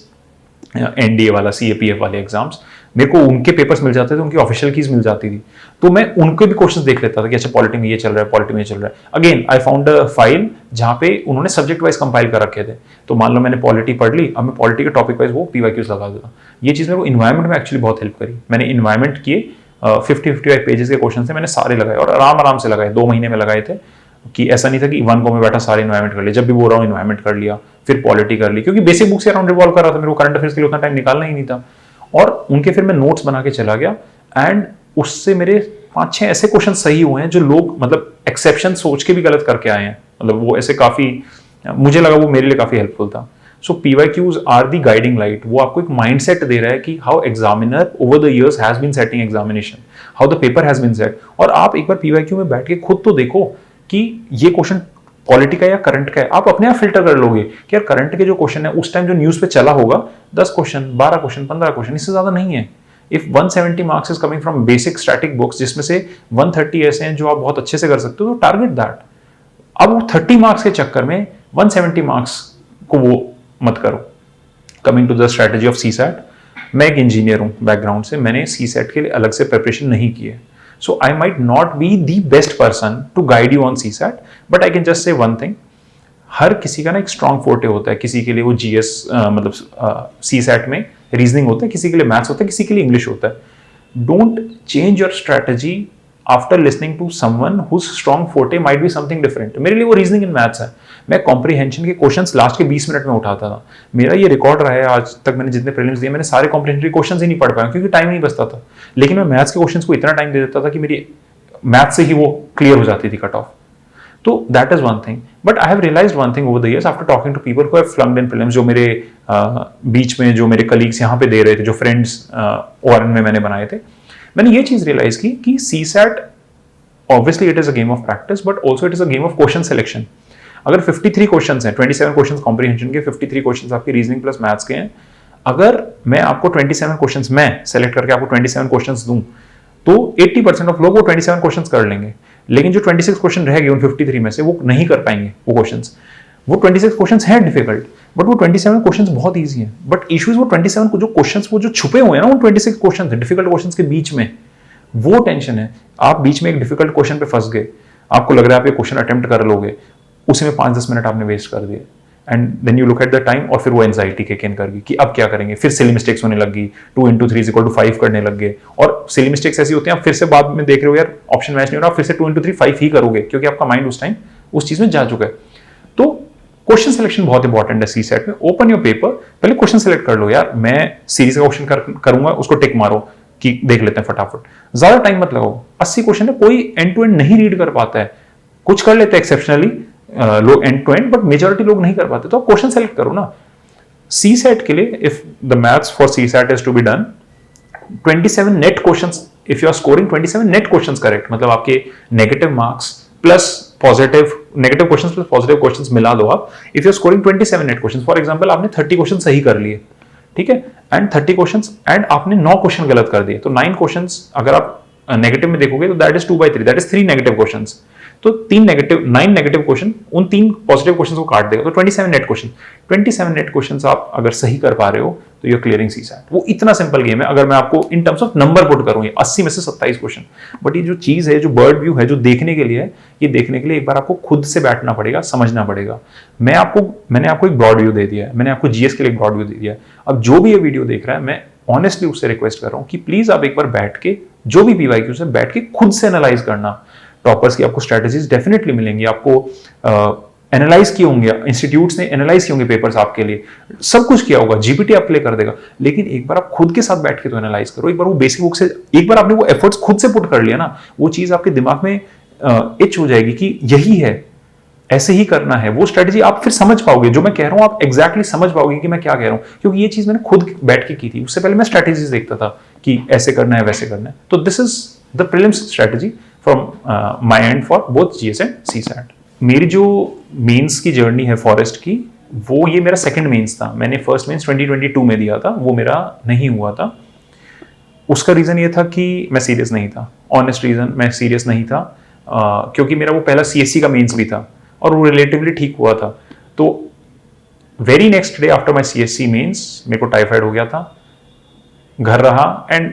[SPEAKER 7] एनडीए वाला, सीएपीएफ वाले एग्जाम्स, मेरे को उनके पेपर्स मिल जाते थे, उनकी ऑफिशियल कीज मिल जाती थी, तो मैं उनके भी क्वेश्चंस देख लेता था कि अच्छा पॉलिटी में ये चल रहा है, पॉलिटी में ये चल रहा है। Again I found a file जहां पे उन्होंने सब्जेक्ट वाइज कंपाइल कर रखे थे। तो मान लो मैंने पॉलिटी पढ़ ली, अब मैं पॉलिटी के टॉपिक वाइज वो पीवाईक्यूज लगा देता। ये चीज मेरे को इन्वायरमेंट में एक्चुअली बहुत हेल्प करी। मैंने इन्वायरमेंट किए 50-55 पेजेस के क्वेश्चन से मैंने सारे लगाए और आराम आराम से लगाए, 2 महीने में लगाए थे। कि ऐसा नहीं था कि 1 को मैं बैठा सारे इन्वायरमेंट कर लिया, जब भी बोल रहा हूँ इन्वायरमेंट कर लिया, फिर पॉलिटी कर ली, क्योंकि बेसिक बुक से अराउंड रिवॉल्व कर रहा था, मेरे को करंट अफेयर्स के लिए उतना टाइम निकालना ही नहीं था। और उनके फिर मैं नोट्स बना के चला गया एंड उससे मेरे 5-6 ऐसे क्वेश्चन सही हुए हैं जो लोग मतलब एक्सेप्शन सोच के भी गलत करके आए हैं, मतलब वो ऐसे काफी, मुझे लगा वो मेरे लिए काफी हेल्पफुल था। So PYQs are the guiding light, वो आपको एक माइंडसेट दे रहा है कि how examiner over the years has been setting examination, how the paper has been set. और आप एक बार PYQ में बैठ के खुद तो देखो कि ये क्वेश्चन पॉलिटी का या करंट का है, आप अपने आप फिल्टर कर लोगे कि यार करंट के जो क्वेश्चन है उस टाइम जो न्यूज पे चला होगा 10 क्वेश्चन, 12 क्वेश्चन, 15 क्वेश्चन, इससे ज्यादा नहीं है। If 170 marks is coming from basic static books, जिसमें से 130 ऐसे हैं जो आप बहुत अच्छे से कर सकते हो, तो टारगेट दैट। अब वो 30 मार्क्स के चक्कर में 170 मार्क्स को वो मत करो। Coming to the strategy of CSAT, मैं एक इंजीनियर हूं बैकग्राउंड से, मैंने CSAT के लिए अलग से प्रिपरेशन नहीं की है, so I might not be the best person to guide you on CSAT, but I can just say one thing, हर किसी का ना एक स्ट्रॉन्ग फोर्टे होता है, किसी के लिए वो GS मतलब CSAT में रीजनिंग होता है, किसी के लिए मैथ्स होता है, किसी के लिए इंग्लिश होता है। Don't change your strategy after listening to someone whose strong forte might be something different. मेरे लिए वो रीजनिंग इन मैथ्स है, मैं कॉम्प्रीहेंशन के क्वेश्चंस लास्ट के 20 मिनट में उठाता था। मेरा ये रिकॉर्ड रहा है आज तक, मैंने जितने प्रीलिम्स दिए मैंने सारे कॉम्प्रीहेंशन के क्वेश्चंस ही नहीं पढ़ पाया क्योंकि टाइम नहीं बचता था, लेकिन मैं मैथ्स के क्वेश्चंस को इतना टाइम दे देता था कि मेरी मैथ से ही वो क्लियर हो जाती थी कट ऑफ। तो that is one thing, but I have realised one thing over the years after talking to people who have flunked in prelims, जो मेरे बीच में जो मेरे कलीग्स यहाँ पे दे रहे थे, जो फ्रेंड्स ओआरएन में मैंने बनाए थे, मैंने ये चीज रियलाइज की कि CSAT obviously it is a game of practice but also it is a game of question selection। अगर 53 क्वेश्चंस हैं, 27 क्वेश्चंस कॉम्प्रीहेंशन के, 53 क्वेश्चंस आपके रीजनिंग प्लस मैथ्स के हैं, अगर मैं आपको 27 क्वेश्चंस मैं सेलेक्ट करके आपको 27 क्वेश्चंस दूं तो 80% ऑफ लोग वो 27 क्वेश्चंस कर लेंगे, लेकिन जो 26 क्वेश्चन रह गए उन 53 में से वो नहीं कर पाएंगे वो क्वेश्चंस। वो 26 क्वेश्चंस हैं डिफिकल्ट, बट वो 27 क्वेश्चंस बहुत ईजी हैं। बट इश्यूज वो 27 को जो क्वेश्चंस वो जो छुपे हुए हैं ना उन 26 क्वेश्चंस डिफिकल्ट क्वेश्चंस के बीच में, वो टेंशन है। आप बीच में एक डिफिकल्ट क्वेश्चन पे फंस गए, आपको लग रहा है आप ये क्वेश्चन अटेम्प्ट कर लोगे, उसी में 5-10 मिनट आपने वेस्ट कर दिए, and then you look at the time और फिर वो एंजाइटी किक इन कर गई कि अब क्या करेंगे, फिर सिली मिस्टेक्स होने लगी, 2 into 3 = 5 करने लग गए, और सिली मिस्टेक्स ऐसी होती हैं आप फिर से बाद में देख रहे हो यार ऑप्शन मैच नहीं हो रहा, फिर से 2 into 3 5 ही करोगे क्योंकि आपका माइंड उस टाइम उस चीज में जा चुका है। तो क्वेश्चन सिलेक्शन बहुत इंपॉर्टेंट है CSAT में। ओपन योर पेपर, पहले क्वेश्चन सिलेक्ट कर लो, यार मैं सीरीज का क्वेश्चन करूंगा, उसको टिक मारो कि देख लेते हैं फटाफट, ज्यादा टाइम मत लगाओ। 80 क्वेश्चन है, कोई एंड टू एंड नहीं रीड कर पाता है, कुछ कर लेते हैं एक्सेप्शनली लोग end to end, but majority लोग नहीं कर पाते, तो आप क्वेश्चन सेलेक्ट करो ना। CSAT के लिए if the maths for CSAT is to be done 27 net questions, if you are scoring 27 net questions correct, मतलब आपके negative marks plus positive, negative questions plus positive questions मिला दो आप, if you are scoring 27 net questions, for example आपने 30 question सही कर लिए, ठीक है, एंड 30 क्वेश्चंस एंड आपने 9 क्वेश्चन गलत कर दिए, तो 9 क्वेश्चंस अगर आप नेगेटिव में देखोगे तो that is 2/3, that is 3 negative questions, तो 9 नेगेटिव क्वेश्चन उन 3 पॉजिटिव क्वेश्चन को काट देगा, तो 27 नेट क्वेश्चन, 27 नेट क्वेश्चन आप अगर सही कर पा रहे हो तो यू आर क्लियरिंग CSAT। वो इतना सिंपल गेम है। अगर मैं आपको इन टर्म्स ऑफ नंबर पुट करूं, 80 में से 27 क्वेश्चन, बट ये जो चीज है, जो बर्ड व्यू है, जो देखने के लिए है, ये देखने के लिए एक बार आपको खुद से बैठना पड़ेगा, समझना पड़ेगा। मैंने आपको एक ब्रॉड व्यू दे दिया है, मैंने आपको GS के लिए एक ब्रॉड व्यू दे दिया है। अब जो भी ये वीडियो देख रहा है, मैं ऑनेस्टली उससे रिक्वेस्ट कर रहा हूं कि प्लीज आप एक बार बैठ के, जो भी PYQ से बैठ के खुद से एनालाइज करना। टॉपर्स की आपको स्ट्रेटजीज डेफिनेटली मिलेंगी, आपको एनालाइज किए होंगे, इंस्टीट्यूट्स ने एनालाइज किए होंगे पेपर्स आपके लिए, सब कुछ किया होगा, GPT आपके लिए कर देगा, लेकिन एक बार आप खुद के साथ बैठ के तो एनालाइज करो। एक बार वो बेसिक बुक से, एक बार आपने वो एफर्ट्स खुद से पुट कर लिया ना, वो चीज आपके दिमाग में इच हो जाएगी कि यही है, ऐसे ही करना है। वो स्ट्रेटजी आप फिर समझ पाओगे, जो मैं कह रहा हूं आप एग्जैक्टली समझ पाओगे कि मैं क्या कह रहा हूं, क्योंकि ये चीज मैंने खुद बैठ के की थी। उससे पहले मैं स्ट्रेटजीज देखता था कि ऐसे करना है, वैसे करना है। तो this is the prelims strategy from my and for both GS and CSAT। मेरी जो मेंस की जर्नी है फॉरेस्ट की, वो ये मेरा सेकंड मेंस था। मैंने फर्स्ट मेंस 2022 में दिया था, वो मेरा नहीं हुआ था। उसका रीजन ये था कि मैं सीरियस नहीं था, ऑनेस्ट रीजन, मैं सीरियस नहीं था, क्योंकि मेरा वो पहला CSC का मेंस भी था और वो रिलेटिवली ठीक हुआ था। तो very next day after my CSC mains मेरे को टाइफाइड हो गया था, घर रहा, एंड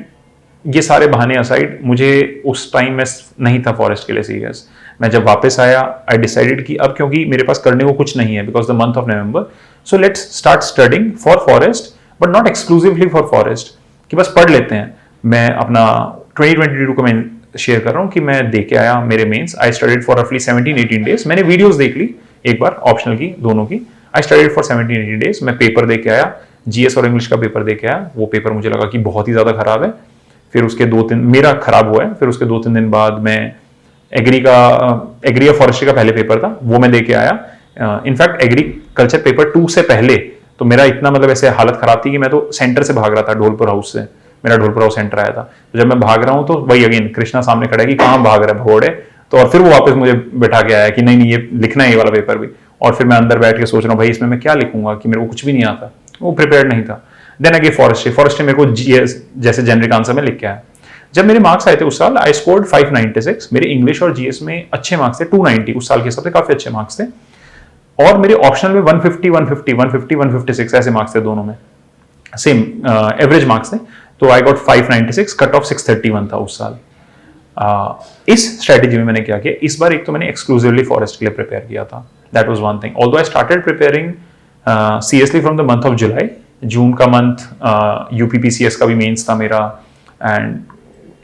[SPEAKER 7] ये सारे बहाने असाइड, मुझे उस टाइम में नहीं था फॉरेस्ट के लिए सीरियस। मैं जब वापस आया, आई डिसाइडेड कि अब क्योंकि मेरे पास करने को कुछ नहीं है because the month of November, so let's start studying for forest, but not exclusively for forest, कि बस पढ़ लेते हैं। मैं अपना 2022 का मैं शेयर कर रहा हूँ कि मैं दे के आया मेरे मेंस। आई स्टडीड फॉर रफली 17-18 डेज। मैंने वीडियोस देख ली एक बार ऑप्शनल की, दोनों की। I studied for 17-18 days. मैं पेपर दे के आया, जीएस और इंग्लिश का पेपर दे के आया। वो पेपर मुझे लगा कि बहुत ही ज़्यादा खराब है। फिर उसके 2-3 मेरा खराब हुआ है। फिर उसके 2-3 दिन बाद मैं एग्री या फॉरेस्ट्री का पहले पेपर था, वो मैं दे के आया। इनफैक्ट एग्रीकल्चर पेपर 2 से पहले तो मेरा इतना मतलब ऐसे हालत खराब थी कि मैं तो सेंटर से भाग रहा था, ढोलपुर हाउस से। मेरा ढोलपुर हाउस सेंटर आया था। तो जब मैं भाग रहा हूँ तो वही अगेन कृष्णा सामने खड़ा है कि कहाँ भाग रहा है भगोड़े। तो और फिर वो वापस मुझे बैठा के आया कि नहीं ये लिखना है ये वाला पेपर भी। और फिर मैं अंदर बैठ के सोच रहा हूँ भाई इसमें मैं क्या लिखूंगा, कि मेरे को कुछ भी नहीं आता, वो प्रिपेयर्ड नहीं था। देन अगे फॉरेस्ट्री मेरे को जीएस जैसे जेनरिक आंसर में लिख के आया। जब मेरे मार्क्स आए थे उस साल, आई स्कोर्ड 596। मेरे इंग्लिश और जीएस में अच्छे मार्क्स थे, 290 उस साल के हिसाब से काफी अच्छे मार्क्स थे। और मेरे ऑप्शनल में 150, 150, 150, 156 ऐसे मार्क्स थे दोनों में, सेम एवरेज मार्क्स थे। तो आई गॉट 596, कट ऑफ 631 था उस साल। इस स्ट्रेटेजी में मैंने क्या किया, इस बार एक तो मैंने एक्सक्लूसिवली फॉरेस्ट के लिए प्रिपेयर किया था। That was one thing. Although I started preparing seriously from the month of July. जून का मंथ यूपीपीसीएस का भी मेंस था मेरा, एंड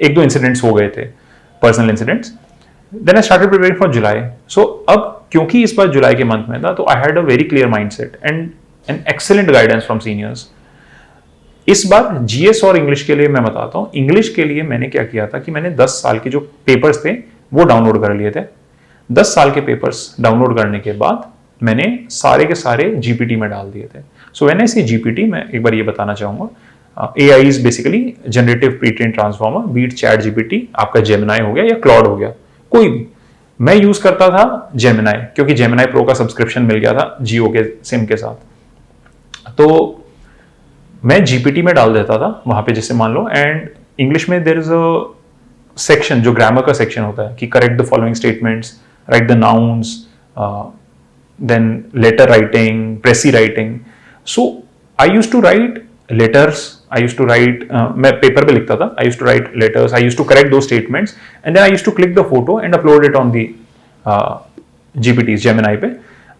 [SPEAKER 7] एक दो इंसिडेंट्स हो गए थे, personal incidents. Then I started preparing for July. So अब क्योंकि इस बार जुलाई के मंथ में था, तो I had a very clear mindset and an excellent guidance from seniors. इस बार जीएस और इंग्लिश के लिए मैं बताता हूं। इंग्लिश के लिए मैंने क्या किया था कि मैंने 10 साल के जो पेपर्स थे वो डाउनलोड कर लिए थे। 10 साल के पेपर्स डाउनलोड करने के बाद मैंने सारे के सारे जीपीटी में डाल दिए थे। सो व्हेन आई से जीपीटी, मैं एक बार ये बताना चाहूंगा, AI is basically generative pre train transformer, be it ChatGPT, आपका जेमिनाई हो गया या क्लॉड हो गया, कोई भी। मैं यूज करता था जेमिनाई, क्योंकि जेमिनाई प्रो का सब्सक्रिप्शन मिल गया था जियो के सिम के साथ। तो मैं जीपीटी में डाल देता था वहां पे, जैसे मान लो, एंड इंग्लिश में देयर इज अ सेक्शन जो ग्रामर का सेक्शन होता है कि correct the following statements, write the nouns, then letter writing, precis writing. So I use to write letters, I used to write, मैं पेपर पे लिखता था, I used to write letters, I used to correct those statements, and then I used to click the photo and upload it on the GPTs, Gemini पे,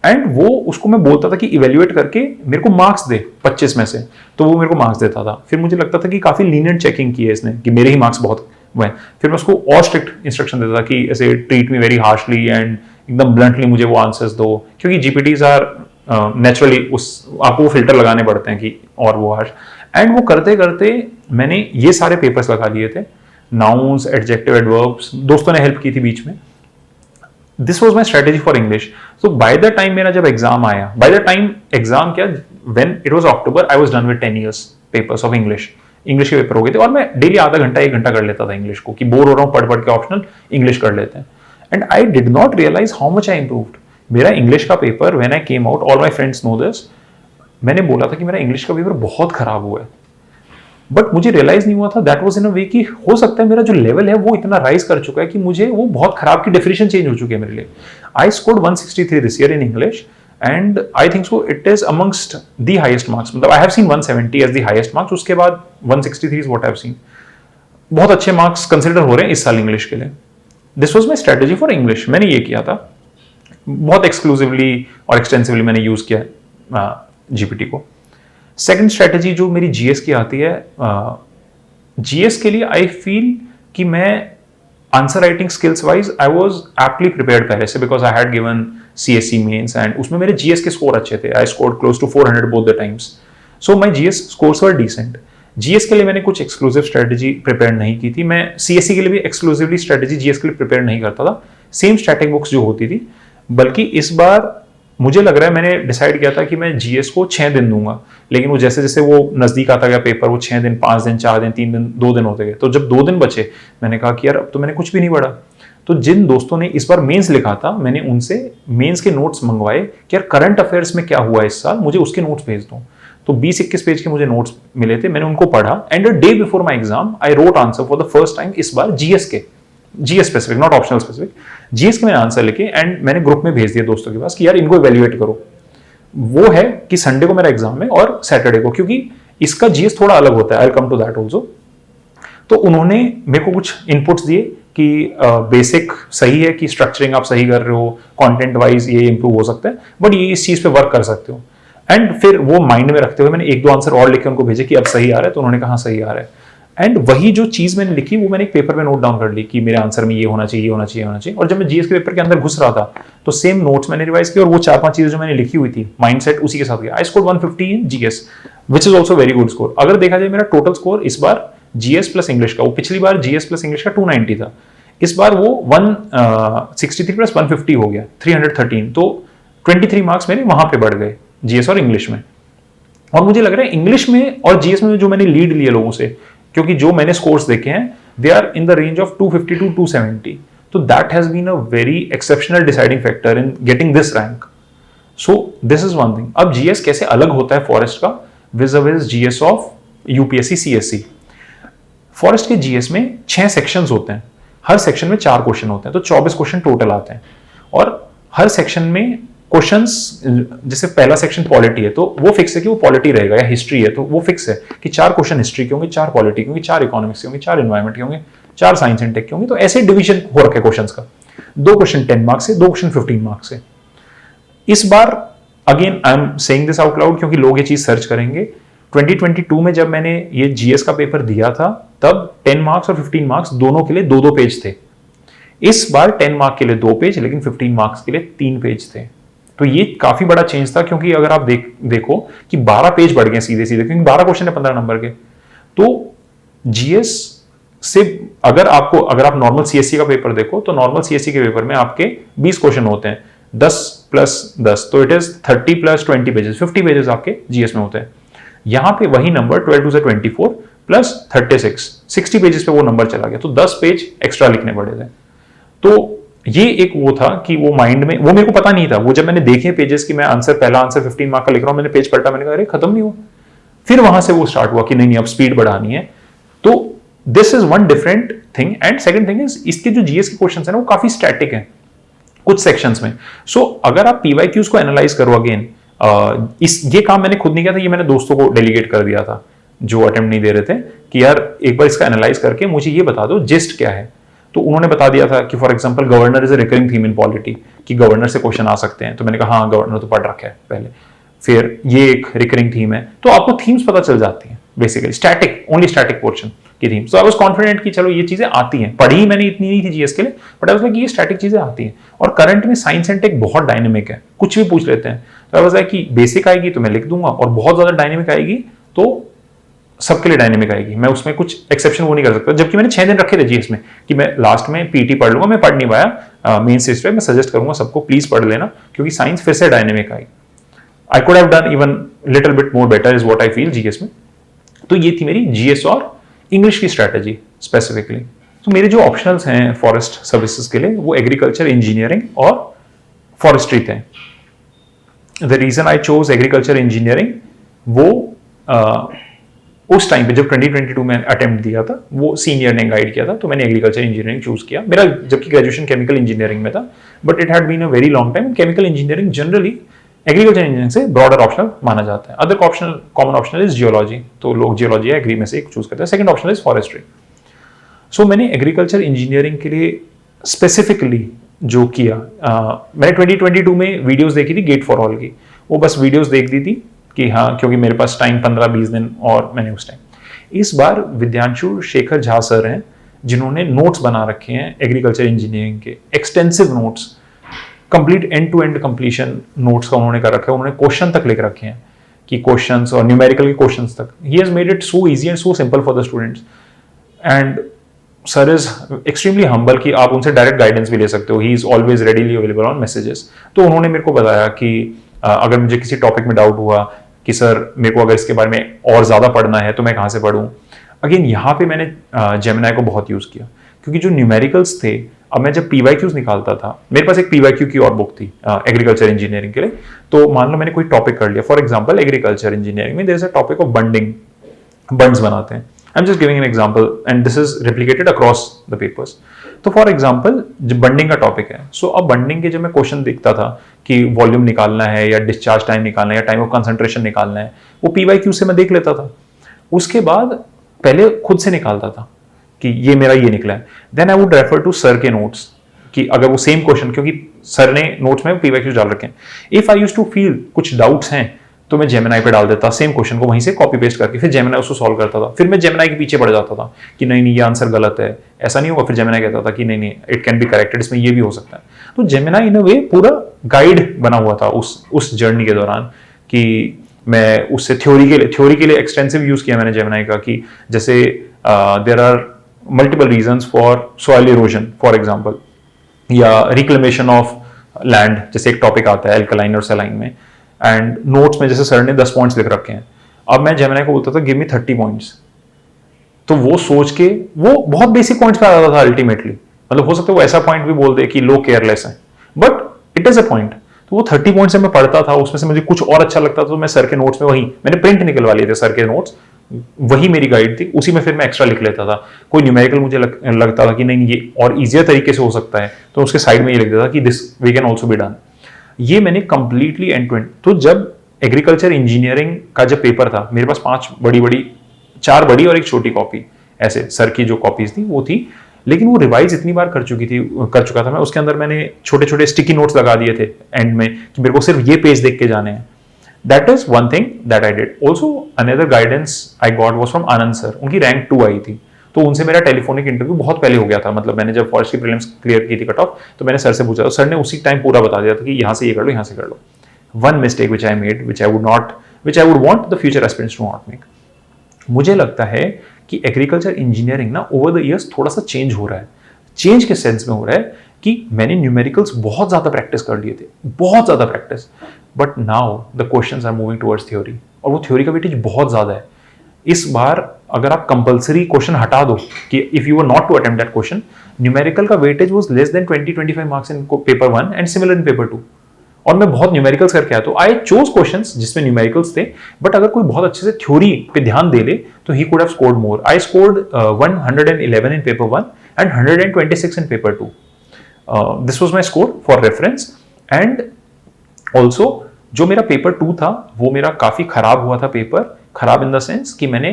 [SPEAKER 7] and वो उसको मैं बोलता था कि इवेल्युएट करके मेरे को मार्क्स दे 25 में से, तो वो मेरे को मार्क्स देता था। फिर मुझे लगता था कि काफी लीनियंट चेकिंग की है इसने, कि मेरे ही मार्क्स बहुत हुए। फिर मैं उसको और स्ट्रिक्ट इंस्ट्रक्शन देता था कि ऐसे treat me very harshly and एकदम ब्लंटली मुझे वो आंसर्स दो, क्योंकि जीपीटीज आर नेचुरली आपको वो फिल्टर लगाने पड़ते हैं कि और वो हार्श। एंड वो करते करते मैंने ये सारे पेपर्स लगा लिए थे, नाउन्स, एडजेक्टिव, एडवर्ब्स, दोस्तों ने हेल्प की थी बीच में। This was my strategy for English. So by the time मेरा जब एग्जाम आया, बाय द टाइम एग्जाम क्या, when it was October, I was done with 10 years papers of English के पेपर हो गए थे। और मैं डेली आधा घंटा 1 घंटा कर लेता था इंग्लिश को, कि बोर हो रहा हूँ पढ़ के ऑप्शनल इंग्लिश कर लेते हैं। And I did not realise how much I improved. मेरा इंग्लिश का paper, when I came out, all my friends know this, मैंने बोला था कि मेरा इंग्लिश का पेपर बहुत खराब हुआ है, बट मुझे रियलाइज नहीं हुआ था दैट वाज इन अ वे कि हो सकता है मेरा जो लेवल है वो इतना राइज कर चुका है कि मुझे वो बहुत खराब की डेफिनेशन चेंज हो चुकी है मेरे लिए। I scored 163 this year in English, and I think so it is amongst the highest marks. मतलब I have seen 170 as the highest marks, उसके बाद 163 is what I have seen. बहुत अच्छे मार्क्स कंसिडर हो रहे हैं इस साल इंग्लिश के लिए। This was my strategy for English. मैंने ये किया था, बहुत एक्सक्लूसिवली और एक्सटेंसिवली मैंने यूज किया जीपीटी को। सेकंड स्ट्रेटेजी जो मेरी जीएस की आती है, जीएस के लिए आई फील कि मैं answer writing skills wise I was aptly prepared पहले से, because I had given CSC mains, and उसमें मेरे जीएस के स्कोर अच्छे थे। I scored close to 400 both the times. So my GS scores were decent. GS के लिए मैंने कुछ एक्सक्लूसिव स्ट्रेटेजी प्रिपेयर नहीं की थी। मैं सीएससी के लिए भी एक्सक्लूसिवली स्ट्रेटेजी जीएस के लिए प्रिपेयर नहीं करता था, सेम स्टैटिक बुक्स जो होती थी। बल्कि इस बार मुझे लग रहा है, मैंने डिसाइड किया था कि मैं जीएस को 6 दिन दूंगा, लेकिन वो जैसे जैसे वो नजदीक आता गया पेपर, वो 6 दिन, 5 दिन, 4 दिन, 3 दिन, 2 दिन होते गए। तो जब 2 दिन बचे, मैंने कहा कि यार अब तो मैंने कुछ भी नहीं पढ़ा। तो जिन दोस्तों ने इस बार मेंस लिखा था, मैंने उनसे मेंस के नोट्स मंगवाए कि यार करंट अफेयर्स में क्या हुआ इस साल, मुझे उसके नोट्स भेज दो। तो 20-21 पेज के मुझे नोट्स मिले थे, मैंने उनको पढ़ा, and a day before my exam I wrote answer for the first time इस बार जीएस के, GS specific, not optional specific, GS के मैंने आंसर लिखे, एंड मैंने ग्रुप में भेज दिया दोस्तों के पास कि यार इनको इवैल्यूएट करो। वो है कि संडे को मेरा एग्जाम है और सैटरडे को, क्योंकि इसका जीएस थोड़ा अलग होता है, I will come to that also. तो उन्होंने मेरे को कुछ इनपुट्स दिए कि बेसिक सही है, कि स्ट्रक्चरिंग आप सही कर रहे हो, कंटेंट वाइज ये इंप्रूव हो सकता है, बट ये इस चीज पे वर्क कर सकते हो। एंड फिर वो माइंड में रखते हुए मैंने 1-2 आंसर और लिखे उनको भेजे कि अब सही आ रहा है, तो उन्होंने कहा सही आ रहा है। एंड वही जो चीज मैंने लिखी वो मैंने एक पेपर में नोट डाउन कर ली कि मेरे आंसर में ये होना चाहिए, ये होना चाहिए, होना चाहिए। और जब मैं जीएस के पेपर के अंदर घुस रहा था तो सेम नोट्स मैंने रिवाइज किया और वो 4-5 चीजें जो मैंने लिखी हुई थी माइंडसेट उसी के साथ गया। I scored 150 in GS which is also very good score. अगर देखा जाए मेरा टोटल स्कोर इस बार जीएस प्लस इंग्लिश का, वो पिछली बार जीएस प्लस इंग्लिश का 290 था, इस बार वो 163 प्लस 150 हो गया 313। तो 23 मार्क्स मेरे वहां पे बढ़ गए जीएस और इंग्लिश में। और मुझे लग रहा है इंग्लिश में और जीएस में जो मैंने लीड लिए लोगों से, क्योंकि जो मैंने स्कोर्स देखे हैं they are in the range of 250 to 270, तो that has been a very exceptional deciding factor in getting this rank. So this is one thing. अब जीएस कैसे अलग होता है फॉरेस्ट का vis GS of UPSC CSC. Forest के GS में 6 sections होते हैं, हर सेक्शन में 4 क्वेश्चन होते हैं, तो 24 क्वेश्चन टोटल आते हैं। और हर सेक्शन में क्वेश्चंस, जैसे पहला सेक्शन पॉलिटी है तो वो फिक्स है कि वो पॉलिटी रहेगा, या हिस्ट्री है तो वो फिक्स है कि 4 क्वेश्चन हिस्ट्री के होंगे, 4 पॉलिटी के होंगे, 4 इकोनॉमिक्स के होंगे, 4 एनवायरमेंट के होंगे, 4 साइंस एंड टेक के होंगे। तो ऐसे डिवीजन हो रखे क्वेश्चंस का। 2 क्वेश्चन 10 मार्क्स से, 2 क्वेश्चन 15 मार्क्स से। इस बार again I am saying this out loud क्योंकि लोग ये चीज सर्च करेंगे। 2022 में जब मैंने ये जीएस का पेपर दिया था तब 10 मार्क्स और 15 मार्क्स दोनों के लिए 2-2 पेज थे। इस बार 10 मार्क्स के लिए 2 पेज, लेकिन 15 मार्क्स के लिए 3 पेज थे। तो ये काफी बड़ा चेंज था, क्योंकि अगर आप देखो कि 12 पेज बढ़ गए सीधे सीधे, क्योंकि 12 क्वेश्चन है 15 नंबर के। तो जीएस से अगर आप नॉर्मल सीएससी का पेपर देखो तो नॉर्मल सीएससी के पेपर में आपके 20 क्वेश्चन होते हैं, 10 प्लस 10, तो it is 30 plus 20 pages, 50 pages आपके जीएस में होते हैं। यहां पे वही नंबर 12 टू 24 प्लस 36, 60 पेजेस पे वो नंबर चला गया, तो 10 पेज एक्स्ट्रा लिखने पड़े थे। तो ये एक वो था कि वो माइंड में, वो मेरे को पता नहीं था। वो जब मैंने देखे पेजेस कि मैं पहला आंसर 15 मार्क का लिख रहा हूं, मैंने पेज पलटा, मैंने कहा अरे खत्म नहीं हुआ। फिर वहां से वो स्टार्ट हुआ कि नहीं अब स्पीड बढ़ानी है। तो this is one different thing. And second thing is इसके जो जीएस के क्वेश्चंस है ना वो काफी स्टैटिक है कुछ सेक्शंस में। सो अगर आप पीवाईक्यूज को एनालाइज करो अगेन, ये काम मैंने खुद नहीं किया था, ये मैंने दोस्तों को डेलीगेट कर दिया था जो अटेम्प्ट नहीं दे रहे थे कि यार एक बार इसका एनालाइज करके मुझे ये बता दो जिस्ट क्या है। तो उन्होंने बता दिया था कि for example governor is a recurring theme in polity, कि गवर्नर से क्वेश्चन आ सकते हैं। तो मैंने कहा हाँ गवर्नर तो पढ़ रखा है पहले, फिर ये एक रिकरिंग थीम है। तो आपको थीम्स पता चल जाती हैं basically, static, only static portion की थीम्स। तो आई वाज कॉन्फिडेंट कि चलो ये चीजें आती हैं, पढ़ी मैंने इतनी नहीं थी जीएस के लिए, बट आई वाज लाइक ये स्टैटिक चीजें आती हैं। और करंट में साइंस एंड टेक बहुत डायनेमिक है, कुछ भी पूछ लेते हैं। तो आई वाज लाइक कि बेसिक आएगी तो मैं लिख दूंगा, और बहुत ज्यादा डायनेमिक आएगी तो सबके लिए डायनेमिक आएगी, मैं उसमें कुछ एक्सेप्शन वो नहीं कर सकता। जबकि मैंने 6 दिन रखे थे जीएस में कि मैं लास्ट में पीटी पढ़ लूंगा, मैं पढ़ नहीं पाया मेन स्टेज पे। मैं सजेस्ट करूंगा सबको प्लीज पढ़ लेना, क्योंकि साइंस फिर से dynamic I. I could have done even little bit more better is what I feel GS में। तो ये थी मेरी जीएस और इंग्लिश की स्ट्रेटेजी स्पेसिफिकली। तो मेरे जो ऑप्शनल्स हैं फॉरेस्ट सर्विसेज के लिए वो एग्रीकल्चर, इंजीनियरिंग और फॉरेस्ट्री थे। The reason I chose agriculture engineering, वो उस टाइम पे जब 2022 में अटेम्प्ट दिया था वो सीनियर ने गाइड किया था, तो मैंने एग्रीकल्चर इंजीनियरिंग चूज किया। मेरा जबकि ग्रेजुएशन केमिकल इंजीनियरिंग में था, but it had been a very long time. Chemical engineering generally agriculture engineering से ब्रॉडर ऑप्शनल माना जाता है। Other optional, common optional is geology, तो लोग जियोलॉजी या एग्री में से एक चूज करते हैं। Second optional is forestry. सो मैंने एग्रीकल्चर इंजीनियरिंग के लिए स्पेसिफिकली जो किया, मैंने 2022 में वीडियोस देखी थी गेट फॉर ऑल की, वो बस वीडियोस देख दी थी कि हाँ, क्योंकि मेरे पास टाइम 15-20 दिन और मैंने उस टाइम। इस बार विद्यांशु शेखर झा सर हैं जिन्होंने नोट्स बना रखे हैं एग्रीकल्चर इंजीनियरिंग के, extensive notes, complete end to end completion notes का उन्होंने कर रखा है। उन्होंने क्वेश्चन तक लिख रखे हैं कि क्वेश्चंस और न्यूमेरिकल के क्वेश्चंस तक। He has made it so easy and so simple for the students. And sir is extremely humble कि आप उनसे डायरेक्ट गाइडेंस भी ले सकते हो। He is always readily available on messages. तो उन्होंने मेरे को बताया कि अगर मुझे किसी टॉपिक में डाउट हुआ कि सर मेरे को अगर इसके बारे में और ज्यादा पढ़ना है तो मैं कहाँ से पढ़ूं। अगेन यहाँ पे मैंने जेमिनाई को बहुत यूज किया, क्योंकि जो न्यूमेरिकल्स थे, अब मैं जब पीवाईक्यूज निकालता था, मेरे पास एक पीवाईक्यू की और बुक थी एग्रीकल्चर इंजीनियरिंग के लिए। तो मान लो मैंने कोई टॉपिक कर लिया, फॉर एग्जांपल एग्रीकल्चर इंजीनियरिंग में there is a topic of bunding, bunds बनाते हैं। I am just giving an example and this is replicated across the papers. तो फॉर एग्जांपल जब बंडिंग का टॉपिक है, सो अब बंडिंग के जब मैं क्वेश्चन देखता था कि वॉल्यूम निकालना है या डिस्चार्ज टाइम निकालना है या टाइम ऑफ कंसंट्रेशन निकालना है, वो पीवाईक्यू से मैं देख लेता था। उसके बाद पहले खुद से निकालता था कि ये मेरा ये निकला है, then I would refer to sir के नोट्स कि अगर वो सेम क्वेश्चन, क्योंकि सर ने नोट्स में पीवाईक्यूज डाल रखे हैं, if I used to feel कुछ डाउट्स हैं तो मैं जेमिनाई पे डाल देता, सेम क्वेश्चन को वहीं से कॉपी पेस्ट करके, फिर जेमिनाई उसको सॉल्व करता था। फिर मैं जेमिनाई के पीछे पड़ जाता था कि नहीं ये आंसर गलत है, ऐसा नहीं होगा। फिर जेमिनाई कहता था कि नहीं इट कैन बी करेक्टेड, इसमें ये भी हो सकता है। तो जेमिनाई इन अ वे पूरा गाइड बना हुआ था उस जर्नी के दौरान, कि मैं उससे थ्योरी के लिए एक्सटेंसिव यूज किया मैंने जेमिनाई का, कि जैसे there are multiple reasons for soil erosion for example, या रिक्लेमेशन ऑफ लैंड, जैसे एक टॉपिक आता है एल्कलाइन और सैलाइन में, एंड नोट्स में जैसे सर ने 10 पॉइंट्स लिख रखे हैं। अब मैं जेमिनाई को बोलता था गिव मी 30 पॉइंट्स, तो वो सोच के वो बहुत बेसिक पॉइंट्स पे आ जाता था अल्टीमेटली। मतलब हो सकता है वो ऐसा पॉइंट भी बोल दे कि लो केयरलेस है, but it is a point. तो वो 30 पॉइंट से मैं पढ़ता था, उसमें से मुझे कुछ और अच्छा लगता था तो मैं सर के नोट्स में, वही मैंने प्रिंट निकलवा लिए थे सर के नोट्स, वही मेरी गाइड थी, उसी में फिर मैं एक्स्ट्रा लिख लेता था। कोई न्यूमेरिकल मुझे लगता था कि नहीं ये और इजियर तरीके से हो सकता है, तो उसके साइड में ये लिख देता था कि this we can also be done. ये मैंने कंप्लीटली एंड टू एंड। तो जब एग्रीकल्चर इंजीनियरिंग का जब पेपर था, मेरे पास 4 बड़ी और एक छोटी कॉपी, ऐसे सर की जो कॉपीज थी वो थी, लेकिन वो रिवाइज इतनी बार कर चुका था मैं, उसके अंदर मैंने छोटे छोटे स्टिकी नोट्स लगा दिए थे एंड में कि मेरे को सिर्फ ये पेज देख के जाने हैं। That is one thing that I did. Also another guidance I got was from Anand sir, उनकी रैंक 2 आई थी, तो उनसे मेरा टेलीफोनिक इंटरव्यू बहुत पहले हो गया था। मतलब मैंने जब फॉरेस्ट की प्रीलिम्स क्लियर की थी कट ऑफ, तो मैंने सर से पूछा, तो सर ने उसी टाइम पूरा बता दिया था कि यहाँ से ये कर लो, यहाँ से कर लो। One mistake which I made, which I would want the future aspirants to not make. मुझे लगता है कि एग्रीकल्चर इंजीनियरिंग ना ओवर द ईयर्स थोड़ा सा चेंज हो रहा है। चेंज के सेंस में हो रहा है कि मैंने न्यूमेरिकल्स बहुत ज्यादा प्रैक्टिस कर लिए थे, बहुत ज्यादा practice, but now the questions are moving towards theory, और वो थ्योरी का वेटेज बहुत ज्यादा है। इस बार अगर आप कंपलसरी क्वेश्चन हटा दो कि if you are not to attempt that question, numerical का weightage was less than 20-25 marks in paper 1 and similar in paper 2। और मैं बहुत न्यूमेरिकल्स करके आया, तो आई चोज क्वेश्चंस जिसमें न्यूमेरिकल्स थे, बट अगर कोई बहुत अच्छे से थ्योरी पे ध्यान दे ले तो he could have scored more. I scored 111 in paper 1 and 126 in paper 2। This was my score for reference. And also जो मेरा पेपर 2 था वो मेरा काफी खराब हुआ था पेपर, खराब इन द सेंस कि मैंने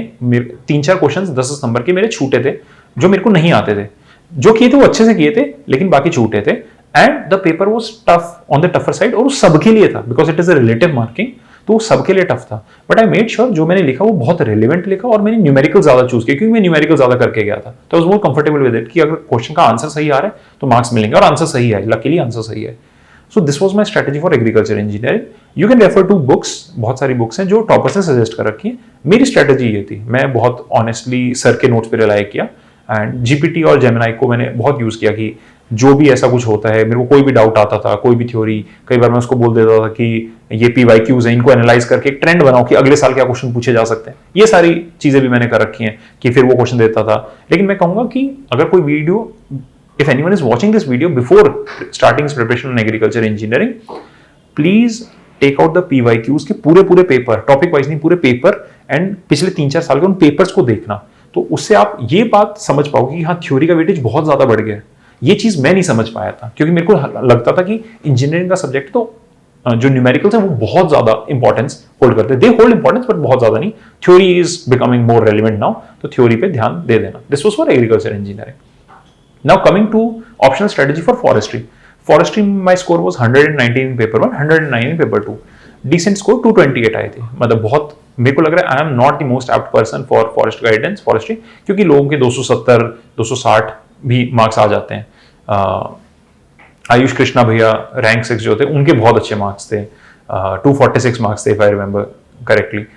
[SPEAKER 7] 3-4 क्वेश्चंस 10 नंबर के मेरे छूटे थे, जो मेरे को नहीं आते थे। जो किए थे वो अच्छे से किए थे, लेकिन बाकी छूटे थे। And the paper was tough, on the tougher side, और वो सबके लिए था because it is a relative marking, तो वो सबके लिए टफ था। बट आई मेड श्योर जो मैंने लिखा वो बहुत रेलिवेंट लिखा, और मैंने न्यूमेरिकल ज्यादा चूज किया क्योंकि मैं न्यूमेरिकल ज्यादा करके गया था, तो I was more comfortable with it कि अगर क्वेश्चन का आंसर सही आ रहा है तो मार्क्स मिलेंगे, और आंसर सही है, लकीली आंसर सही है। So this was my strategy for agriculture engineering. You can refer to books, बहुत सारी बुक्स हैं जो टॉपर्स ने सजेस्ट कर रखी है। मेरी स्ट्रेटजी ये थी, मैं बहुत ऑनेस्टली सर के नोट्स पे रिलाई किया, एंड जीपीटी और जेमिनाई को मैंने बहुत यूज किया कि जो भी ऐसा कुछ होता है, मेरे को कोई भी डाउट आता था, कोई भी थ्योरी, कई बार मैं उसको बोल देता था कि ये PYQs हैं, इनको एनालाइज करके एक ट्रेंड बनाओ कि अगले साल क्या क्वेश्चन पूछे जा सकते हैं। ये सारी चीजें भी मैंने कर रखी हैं कि फिर वो क्वेश्चन देता था। लेकिन मैं कहूंगा कि अगर कोई video, if anyone is watching this video before starting his preparation on agriculture engineering, please take out the PYQs के पूरे पेपर, टॉपिक वाइज नहीं, पूरे पेपर, एंड पिछले 3-4 साल के उन पेपर्स को देखना। तो उससे आप ये बात समझ पाओगे कि हाँ थ्योरी का वेटेज बहुत ज्यादा बढ़ गया है। ये चीज मैं नहीं समझ पाया था, क्योंकि मेरे को लगता था कि इंजीनियरिंग का सब्जेक्ट तो जो न्यूमेरिकल्स है वो बहुत ज्यादा इंपॉर्टेंस होल्ड करते हैं, दे होल्ड इंपॉर्टेंस बट बहुत ज्यादा नहीं। Theory is becoming more relevant now, तो थ्योरी पे ध्यान दे देना। This was for agriculture engineering. Now coming to optional strategy for forestry. Forestry my score was 119 in paper 1, 109 in paper 2. Decent score 228 आए थे। मतलब बहुत, मेरे को लग रहा है I am not the most apt person for forest guidance, forestry, क्योंकि लोगों के 270, 260 भी मार्क्स आ जाते हैं। आयुष कृष्णा भैया रैंक 6 जो थे, उनके बहुत अच्छे मार्क्स थे, 246 मार्क्स थे if I remember correctly।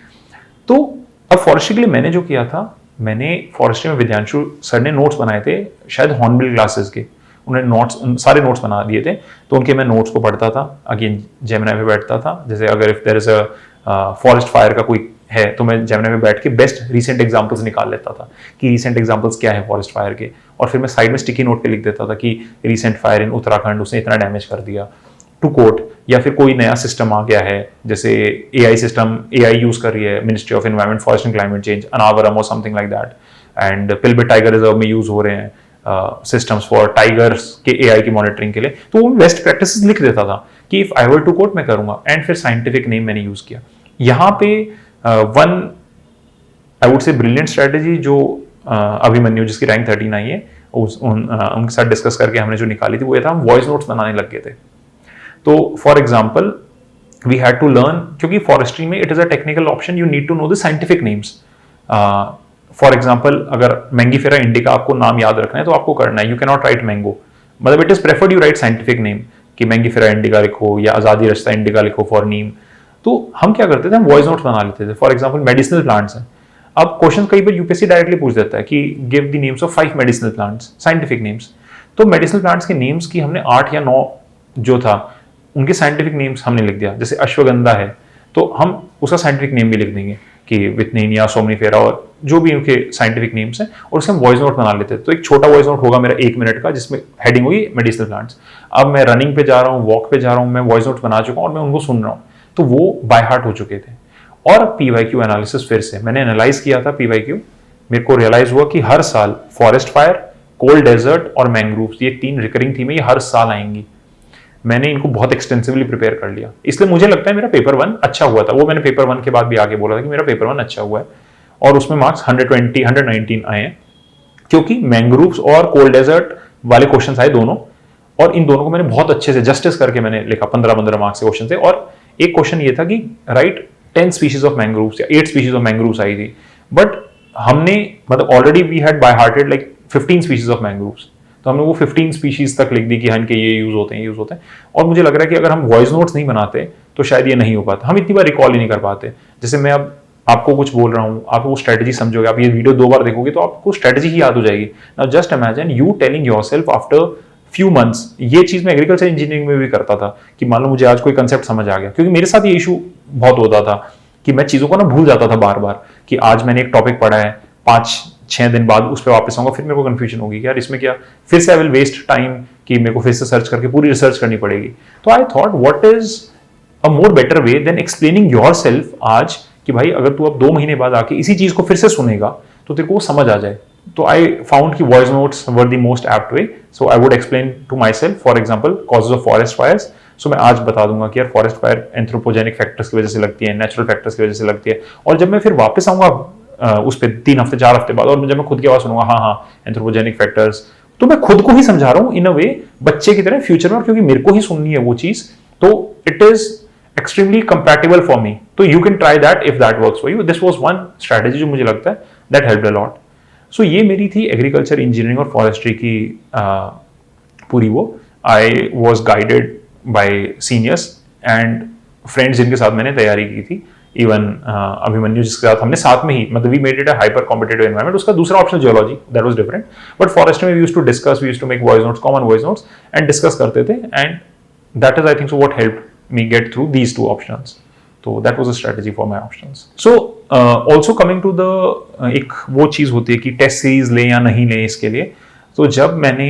[SPEAKER 7] तो अब फॉरेस्ट्री के लिए मैंने जो किया था, मैंने फॉरेस्ट्री में विद्यांशु सर ने नोट्स बनाए थे, शायद हॉर्नबिल क्लासेस के, उन्होंने नोट्स, सारे नोट्स बना दिए थे, तो उनके मैं नोट्स को पढ़ता था। अगेन जेमिनाई पे बैठता था, जैसे अगर if there is a forest fire का कोई है तो मैं जेमिनाई पे बैठ के बेस्ट रीसेंट एग्जांपल्स निकाल लेता था कि रीसेंट एग्जांपल्स क्या है फॉरेस्ट फायर के, और फिर मैं साइड में स्टिकी नोट पे लिख देता था कि रीसेंट फायर इन उत्तराखंड, उसने इतना डैमेज कर दिया, टू कोट। या फिर कोई नया सिस्टम आ गया है, जैसे AI सिस्टम, AI यूज कर रही है ministry of environment, forest and climate change, अनावरम और something like that, and Pilibhit tiger reserve में यूज हो रहे हैं सिस्टम्स फॉर टाइगर्स के AI की मॉनिटरिंग के लिए, तो वो बेस्ट प्रैक्टिसेस लिख देता था कि if I were to quote मैं करूंगा, एंड फिर साइंटिफिक नेम मैंने यूज किया। यहाँ पे वन आई वुड से ब्रिलियंट स्ट्रेटेजी जो अभिमन्यु जिसकी रैंक 13 आई है, उनके साथ डिस्कस करके हमने जो निकाली थी वो ये था, हम वॉइस नोट्स बनाने लग गए थे। तो for example we had to learn, क्योंकि फॉरेस्ट्री में it is a technical option, you need to know the scientific names. For example, अगर मैंगीफेरा इंडिका आपको नाम याद रखना है तो आपको करना है, you can not write mango, मतलब it is preferred you write scientific name, कि मैंगीफेरा इंडिका लिखो या आजादी रास्ता इंडिका लिखो फॉर नीम. तो हम क्या करते थे, हम वॉइस नोट्स बना लेते थे. फॉर एग्जाम्पल मेडिसिनल प्लांट्स हैं, अब क्वेश्चन कई बार यूपीएससी डायरेक्टली पूछ देता है कि give the names of 5 medicinal plants, scientific names. तो मेडिसिनल प्लांट्स के नेम्स की हमने 8 या 9 जो था उनके साइंटिफिक नेम्स हमने लिख दिया. जैसे अश्वगंधा है तो हम उसका साइंटिफिक नेम भी लिख देंगे कि विथनेनिया सोमनीफेरा और जो भी उनके साइंटिफिक नेम्स हैं, और उससे हम वॉइस नोट बना लेते हैं. तो एक छोटा वॉइस नोट होगा मेरा 1 मिनट का, जिसमें हेडिंग होगी मेडिसिनल प्लांट्स. अब मैं रनिंग पे जा रहा हूँ, वॉक पे जा रहा हूँ, मैं वॉइस नोट बना चुका हूँ और मैं उनको सुन रहा हूँ, तो वो बाय हार्ट हो चुके थे. और पीवाईक्यू एनालिसिस, फिर से मैंने एनालाइज किया था पीवाईक्यू, मेरे को रियलाइज हुआ कि हर साल फॉरेस्ट फायर, कोल्ड डेजर्ट और मैंग्रोव्स, ये 3 रिकरिंग थीम है, ये हर साल आएंगी. मैंने इनको बहुत एक्सटेंसिवली प्रिपेयर कर लिया, इसलिए मुझे लगता है मेरा पेपर 1 अच्छा हुआ था. वो मैंने पेपर 1 के बाद भी आगे बोला था कि मेरा पेपर 1 अच्छा हुआ है, और उसमें मार्क्स 120 119 आए हैं, क्योंकि मैंग्रोव्स और कोल्ड डेजर्ट वाले क्वेश्चन आए दोनों, और इन दोनों को मैंने बहुत अच्छे से जस्टिस करके मैंने लिखा. 15 मार्क्स के क्वेश्चन थे. और एक क्वेश्चन ये था कि राइट 10 स्पीशीज ऑफ मैंग्रोव्स या 8 स्पीशीज ऑफ मैंग्रोव्स आई थी, बट हमने मतलब already we had by hearted like 15 species of mangroves, तो हमने वो 15 स्पीशीज तक लिख दी कि हाँ इनके ये यूज होते हैं, यूज होते हैं. और मुझे लग रहा है कि अगर हम वॉइस नोट्स नहीं बनाते तो शायद ये नहीं हो पाता, हम इतनी बार रिकॉल ही नहीं कर पाते. जैसे मैं अब आपको कुछ बोल रहा हूँ, आप वो स्ट्रेटजी समझोगे, आप ये वीडियो 2 बार देखोगे तो आपको स्ट्रेटजी ही याद हो जाएगी. Now just imagine you telling yourself after few months. ये चीज मैं एग्रीकल्चर इंजीनियरिंग में भी करता था कि मान लो मुझे आज कोई कंसेप्ट समझ आ गया, क्योंकि मेरे साथ ये इशू बहुत होता था कि मैं चीजों को ना भूल जाता था बार बार, कि आज मैंने एक टॉपिक पढ़ा है, 5-6 दिन बाद उस पर वापस आऊंगा, फिर मेरे को कंफ्यूजन होगी कि यार इसमें क्या, फिर से आई विल वेस्ट टाइम कि मेरे को फिर से सर्च करके पूरी रिसर्च करनी पड़ेगी. तो I thought what is a more better way than explaining yourself आज, कि भाई अगर तू अब 2 महीने बाद आके इसी चीज को फिर से सुनेगा तो तेरे को वो समझ आ जाए. तो आई फाउंड कि voice notes were the most apt way. So I would explain to myself, for example causes of forest fires. सो मैं आज बता दूंगा कि यार फॉरेस्ट फायर एंथ्रोपोजेनिक फैक्टर्स की वजह से लगती है, नेचुरल फैक्टर्स की वजह से लगती है. और जब मैं फिर वापस आऊंगा उस पर 3 हफ्ते 4 हफ्ते बाद, और जब मैं खुद की आवाज सुनूंगा हाँ एंथ्रोपोजेनिक फैक्टर्स, तो मैं खुद को ही समझा रहा हूँ इन अ वे बच्चे की तरह फ्यूचर में, क्योंकि मेरे को ही सुननी है वो चीज, तो it is extremely compatible for me. So you can try that if that works for you. This was one strategy जो मुझे लगता है that helped a lot. So ये मेरी थी एग्रीकल्चर इंजीनियरिंग और फॉरेस्ट्री की पूरी वो. I was guided by seniors and friends जिनके साथ मैंने तैयारी की थी. इवन अभिमन्यु जिसके साथ हमने साथ में ही, मतलब we made it a hyper competitive environment. उसका दूसरा option geology, that was different. But forestry में we used to discuss, we used to make voice notes, common voice notes and discuss करते थे. And that is I think so what helped me get through these 2 options. So that was a strategy for my options. So also coming to the एक वो चीज होती है कि test series लें या नहीं लें इसके लिए. तो जब मैंने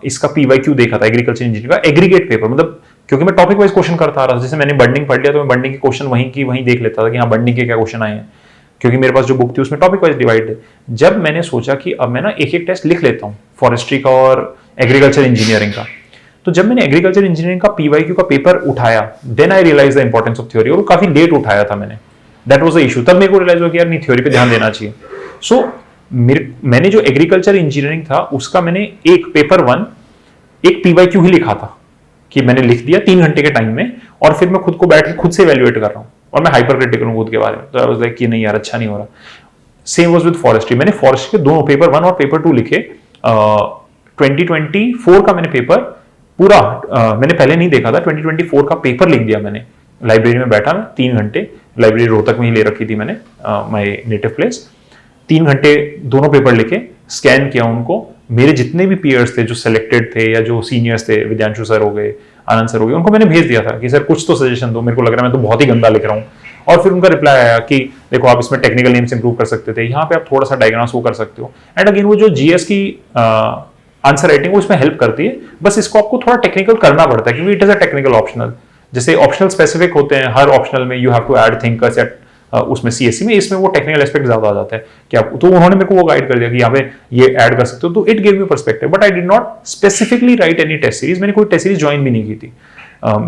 [SPEAKER 7] इसका पीवाईक्यू देखा था एग्रीकल्चर इंजीनियरिंग का एग्रीगेट पेपर, मतलब क्योंकि मैं टॉपिक वाइज क्वेश्चन करता आ रहा था, जैसे मैंने बंडिंग पढ़ लिया तो मैं बंडिंग के क्वेश्चन वहीं की वहीं देख लेता था कि हाँ बंडिंग के क्या क्वेश्चन आए हैं, क्योंकि मेरे पास जो बुक थी उसमें टॉपिक वाइज डिवाइड है. जब मैंने सोचा कि अब मैं ना एक टेस्ट लिख लेता हूँ फॉरेस्ट्री का और एग्रीकल्चर इंजीनियरिंग का, तो जब मैंने एग्रीकल्चर इंजीनियरिंग का पीवाईक्यू का पेपर उठाया, then I realize the importance of theory. और काफी लेट उठाया था मैंने, दैट वाज द इशू. तब मेरे को रियलाइज हुआ कि यार नहीं, थ्योरी पे ध्यान देना चाहिए. सो मैंने जो एग्रीकल्चर इंजीनियरिंग था उसका मैंने एक पेपर 1 एक पीवाईक्यू ही लिखा था, कि मैंने लिख दिया 3 घंटे के टाइम में, और फिर मैं खुद को बैठ के खुद से इवैल्यूएट कर रहा हूँ, और मैं हाइपर क्रिटिकल हूँ खुद के बारे में. तो आई वाज लाइक कि नहीं यार अच्छा नहीं हो रहा. Same was with forestry. मैंने फॉरेस्ट्री के दोनों पेपर 1 और पेपर 2 लिखे. 2024 का मैंने पेपर पूरा मैंने पहले नहीं देखा था, 2024 का पेपर लिख दिया मैंने. लाइब्रेरी में बैठा मैं 3 घंटे, लाइब्रेरी रोहतक में ही ले रखी थी मैंने, माय नेटिव प्लेस. 3 घंटे दोनों पेपर लिखे, स्कैन किया उनको. मेरे जितने भी पीयर्स थे जो सिलेक्टेड थे या जो सीनियर्स थे, विद्यांशु सर हो गए, आनंद सर हो गए, उनको मैंने भेज दिया था कि सर कुछ तो सजेशन दो, मेरे को लग रहा है मैं तो बहुत ही गंदा लिख रहा हूँ. और फिर उनका रिप्लाई आया कि देखो आप इसमें टेक्निकल नेम्स इंप्रूव कर सकते थे, यहाँ पे आप थोड़ा सा डायग्राम्स वो कर सकते हो. एंड अगेन वो जो जीएस की आंसर राइटिंग वो इसमें हेल्प करती है, बस इसको आपको थोड़ा टेक्निकल करना पड़ता है, क्योंकि it is a technical optional. जैसे ऑप्शनल स्पेसिफिक होते हैं, हर ऑप्शनल में you have to add thinkers या उसमें सीएससी में, इसमें वो टेक्निकल एस्पेक्ट ज्यादा आ जाता है कि आप, तो उन्होंने मेरे को वो गाइड कर दिया कि यहाँ पे ये ऐड कर सकते हो, तो it give me perspective. But I did not specifically write any test series. मैंने कोई टेस्ट सीरीज ज्वाइन भी नहीं की थी.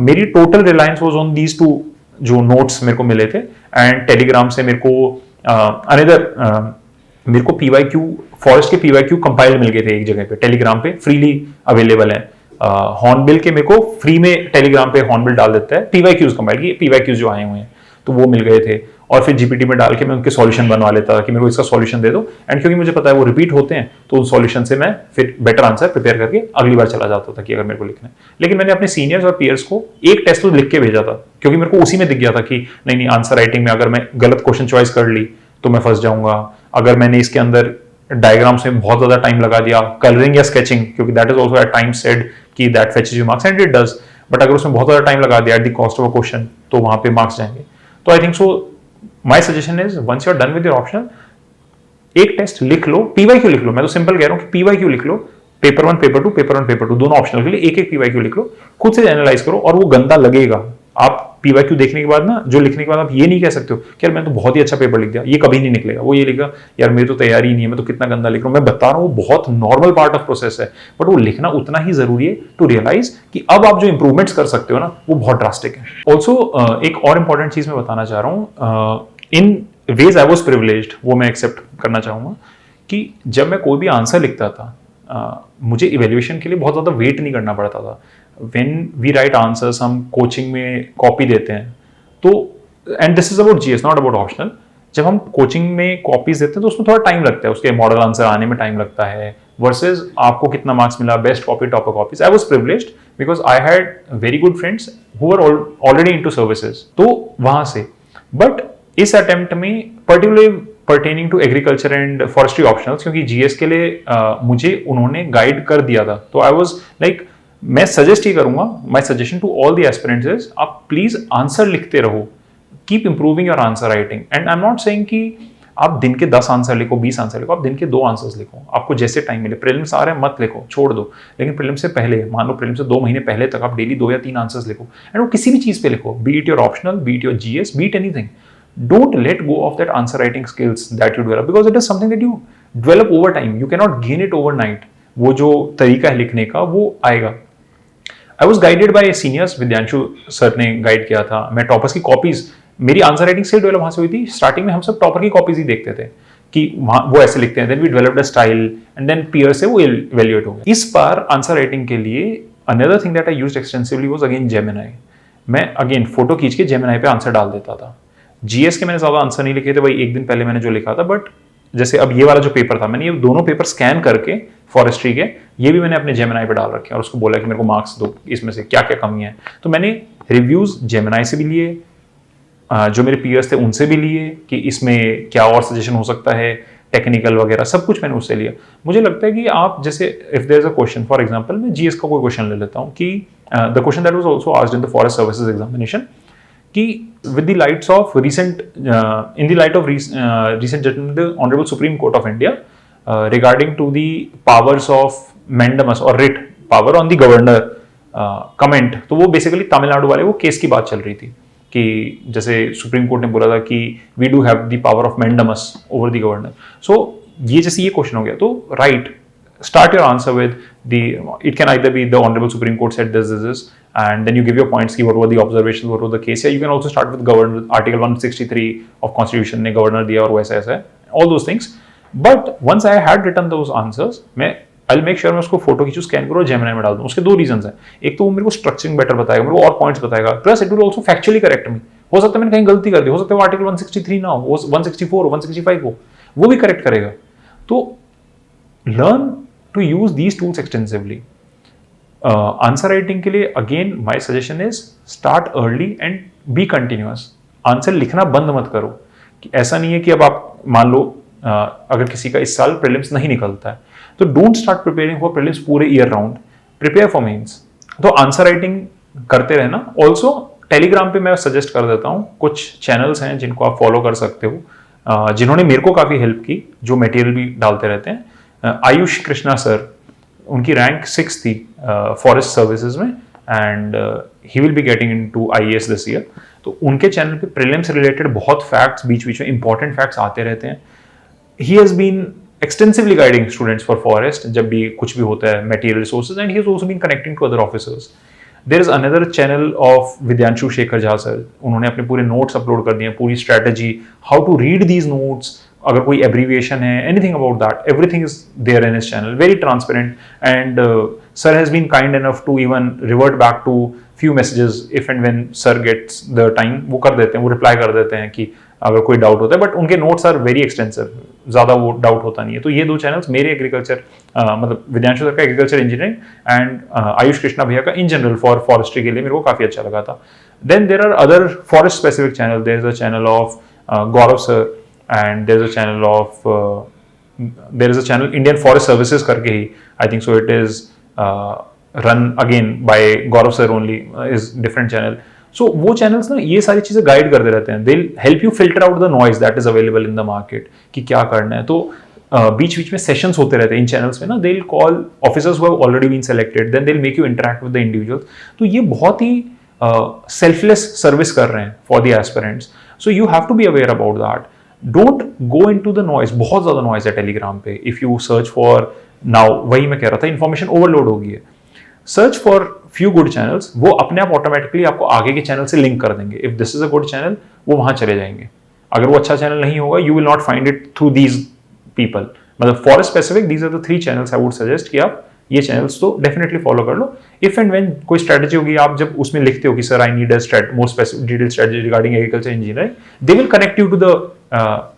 [SPEAKER 7] मेरी total Reliance was on these 2 जो नोट्स मेरे को मिले थे. एंड टेलीग्राम से मेरे को अनदर मेरे को पीवाईक्यू, फॉरेस्ट के पीवाईक्यू कंपाइल्ड मिल गए थे एक जगह पे, टेलीग्राम पे फ्रीली अवेलेबल है. हॉर्नबिल के मेरे को फ्री में टेलीग्राम पे हॉर्नबिल डाल देता है पीवाईक्यूज कंपाइल की, पीवाईक्यूज जो आए हुए हैं तो वो मिल गए थे, और फिर जीपीटी में डाल के मैं उनके सॉल्यूशन बनवा लेता था कि मेरे को इसका सॉल्यूशन दे दो, एंड क्योंकि मुझे पता है वो रिपीट होते हैं तो उन सॉल्यूशन से मैं फिर बेटर आंसर प्रिपेयर करके अगली बार चला जाता था कि अगर मेरे को लिखना है। लेकिन मैंने अपने सीनियर्स और पीयर्स को एक टेस्ट तो लिख के भेजा था, क्योंकि मेरे को उसी में दिख गया था कि नहीं नहीं आंसर राइटिंग में अगर मैं गलत क्वेश्चन चॉइस कर ली तो मैं फंस जाऊंगा, अगर मैंने इसके अंदर डायग्राम्स में बहुत ज्यादा टाइम लगा दिया, कलरिंग या स्केचिंग, क्योंकि that is also at time said कि that fetches you marks and it does, but अगर उसमें बहुत ज्यादा टाइम लगा दिया at the cost of a question तो वहां पे मार्क्स जाएंगे। तो I think so my suggestion is once you are done with your optional, एक टेस्ट लिख लो, पीवाईक्यू लिख लो, मैं तो सिंपल कह रहा हूं कि पीवाईक्यू लिख लो, पेपर 1 पेपर 2 पेपर 1 पेपर 2 दोनों ऑप्शनल के लिए एक एक पीवाईक्यू लिख लो, खुद से एनालाइज करो, और वो गंदा लगेगा। आप पीवाईक्यू देखने के बाद ना, जो लिखने के बाद आप ये नहीं कह सकते हो कि यार मैं तो बहुत ही अच्छा पेपर लिख दिया, ये कभी नहीं निकलेगा। वो ये लिखा यार मेरी तो तैयारी ही नहीं है, मैं तो कितना गंदा लिख रहा हूं। मैं बता रहा हूं वो बहुत नॉर्मल पार्ट ऑफ प्रोसेस है, बट वो लिखना उतना ही जरूरी है टू रियलाइज कि अब आप जो इंप्रूवमेंट्स कर सकते हो ना वो बहुत ड्रास्टिक है। ऑल्सो एक और इंपॉर्टेंट चीज मैं बताना चाह रहा हूँ, इन वेज आई वॉज प्रिविलेज्ड, वो मैं एक्सेप्ट करना चाहूंगा कि जब मैं कोई भी आंसर लिखता था मुझे इवेल्युएशन के लिए बहुत ज्यादा वेट नहीं करना पड़ता था। व्हेन वी राइट आंसर्स, हम कोचिंग में कॉपी देते हैं तो, and this is about GS not about optional, जब हम कोचिंग में कॉपीज देते हैं तो उसमें थोड़ा टाइम लगता है, उसके मॉडल आंसर आने में टाइम लगता है, वर्सेज आपको कितना मार्क्स मिला, best copy topper copies. I was privileged because I had very good friends who were already into services, तो वहां से। बट इस अटेम्प्ट में particularly pertaining to agriculture and forestry optionals, क्योंकि जीएस के लिए मुझे उन्होंने गाइड कर दिया था, तो आई वाज लाइक मैं सजेस्ट ही करूंगा, my suggestion to all the aspirants is आप प्लीज आंसर लिखते रहो, keep improving your answer writing. And I am not saying कि आप दिन के 10 आंसर लिखो, 20 आंसर लिखो, आप दिन के 2 आंसर्स लिखो, आपको जैसे टाइम मिले। प्रीलिम्स आ रहे हैं मत लिखो, छोड़ दो, लेकिन प्रीलिम से पहले, मान लो प्रीलिम से 2 महीने पहले तक आप डेली 2 या 3 आंसर्स लिखो, एंड वो किसी भी चीज पे लिखो, B it your optional, B it your GS, B it anything. Don't let go of that answer writing skills that you develop, because it is something that you develop over time. You cannot gain it overnight. वो जो तरीका है लिखने का वो आएगा। I was guided by seniors, Vidyanshu sir ने guide किया था। मैं टॉपर्स की कॉपीज, मेरी आंसर राइटिंग स्किल डेवलप वहां से हुई थी। स्टार्टिंग में हम सब टॉपर की कॉपीज ही देखते थे कि वहां वो ऐसे लिखते हैं, then we developed a style and then peer से वो इवैल्यूएट हो गया। इस बार आंसर राइटिंग के लिए another thing that I used extensively was again Gemini. मैं अगेन फोटो खींच के जेमिनी पे आंसर डाल देता था। जीएस के मैंने ज्यादा आंसर नहीं लिखे थे भाई, एक दिन पहले मैंने जो लिखा था, बट जैसे अब ये वाला जो पेपर था, मैंने ये दोनों पेपर स्कैन करके फॉरेस्ट्री के, ये भी मैंने अपने जेमिनी पे डाल रखे और उसको बोला कि मेरे को मार्क्स दो, इसमें से क्या क्या कमी है। तो मैंने रिव्यूज जेमिनी से भी लिए, जो मेरे पीयर्स थे उनसे भी लिए कि इसमें क्या और सजेशन हो सकता है, टेक्निकल वगैरह सब कुछ मैंने उससे लिया। मुझे लगता है कि आप जैसे if there is a question, for example मैं जीएस का कोई क्वेश्चन ले लेता हूं कि the question that was also asked in the forest services examination कि with the lights of recent in the light of recent judgment of the Honorable Supreme Court of India regarding to the powers of mandamus or writ power on the governor comment, तो वो basically Tamil Nadu वाले वो case की बात चल रही थी कि जैसे सुप्रीम कोर्ट ने बोला था कि we do have the power of mandamus over the governor. So ये जैसे ये क्वेश्चन हो गया, तो right start your answer with it can either be the Honorable Supreme Court said this, and then you give your points, what were the observations, what was the case. Yeah, you can also start with governor, article 163 of constitution ने governor दिया और वैसा ऐसा, all those things. But once I had written those answers, I'll make sure मैं उसको photo खींचूं, scan करो, Gemini में डाल दूं। उसके 2 रीजंस हैं, एक तो वो मेरे को स्ट्रक्चरिंग बेटर बताएगा, मेरे को और पॉइंट्स बताएगा, plus it will also factually correct मी। हो सकता है मैंने कहीं गलती कर दी, हो सकता है वो आर्टिकल 163 ना हो, 164 हो, 165 हो, वो भी करेक्ट करेगा। तो learn to use these tools extensively. Answer writing के लिए again my suggestion is start early and be continuous. Answer लिखना बंद मत करो। कि ऐसा नहीं है कि अब आप मान लो अगर किसी का इस साल प्रीलिम्स नहीं निकलता है तो don't start preparing for prelims पूरे year round, prepare for mains. तो आंसर राइटिंग करते रहना। ऑल्सो टेलीग्राम पे मैं सजेस्ट कर देता हूँ, कुछ चैनल्स हैं जिनको आप फॉलो कर सकते हो, जिन्होंने मेरे को काफी हेल्प की, जो मटेरियल भी डालते रहते हैं। आयुष कृष्णा सर, उनकी रैंक 6 थी फॉरेस्ट सर्विसेज में, and he will be getting into IAS this year. तो उनके चैनल पे प्रीलिम्स रिलेटेड बहुत फैक्ट्स बीच बीच में इंपॉर्टेंट फैक्ट्स आते रहते हैं। He has been extensively guiding students for forest जब भी कुछ भी होता है, material resources, and he has also been connecting to other officers. There is another channel of विद्यांशु Shekhar Jha sir, उन्होंने अपने पूरे नोट्स अपलोड कर दिए, पूरी strategy, how to read these notes, अगर कोई एब्रीविएशन है, anything about that, everything is there in his channel, very transparent. And sir has been kind enough to even revert back to few messages if and when sir gets the time, वो कर देते हैं, वो reply कर देते हैं कि अगर कोई डाउट होता है. बट उनके नोट्स आर वेरी एक्सटेंसिव, ज़्यादा वो डाउट होता नहीं है. तो ये दो चैनल्स मेरे एग्रीकल्चर मतलब विद्यांशु सर का agriculture engineering and Ayush Krishna भैया का इन जनरल फॉर फॉरेस्ट्री के लिए मेरे को काफ़ी अच्छा लगा था. Then there are other forest specific channel. There is a channel of Gaurav sir and there is a channel of there is a channel Indian forest services करके ही, I think so it is run again by Gaurav sir only, is different channel. So वो channels ना ये सारी चीजें guide करते रहते हैं. They'll help you filter out the noise that is available in the market कि क्या करना है. तो बीच बीच में सेशंस होते रहते हैं इन चैनल्स में ना. They'll call officers who have already been selected, then they'll make you interact with the individuals. तो ये बहुत ही selfless service कर रहे हैं for the aspirants. So you have to be aware about that. Don't go into the noise. बहुत ज़्यादा noise है Telegram पे. If you search for now, वही मैं कह रहा था, information overload हो गई है. Search for few good channels, वो अपने आप ऑटोमेटिकली आपको आगे के चैनल से लिंक कर देंगे. If this is a good channel, वो वहां चले जाएंगे. अगर वो अच्छा चैनल नहीं होगा, you will not find it through these people. मतलब for specific these are the 3 channels I would suggest कि आप ये चैनल्स तो डेफिनेटली फॉलो कर लो. इफ एंड व्हेन कोई स्ट्रेटजी होगी, आप जब उसमें लिखते हो कि sir I need a more specific detail strategy regarding agriculture engineering, they will connect you to the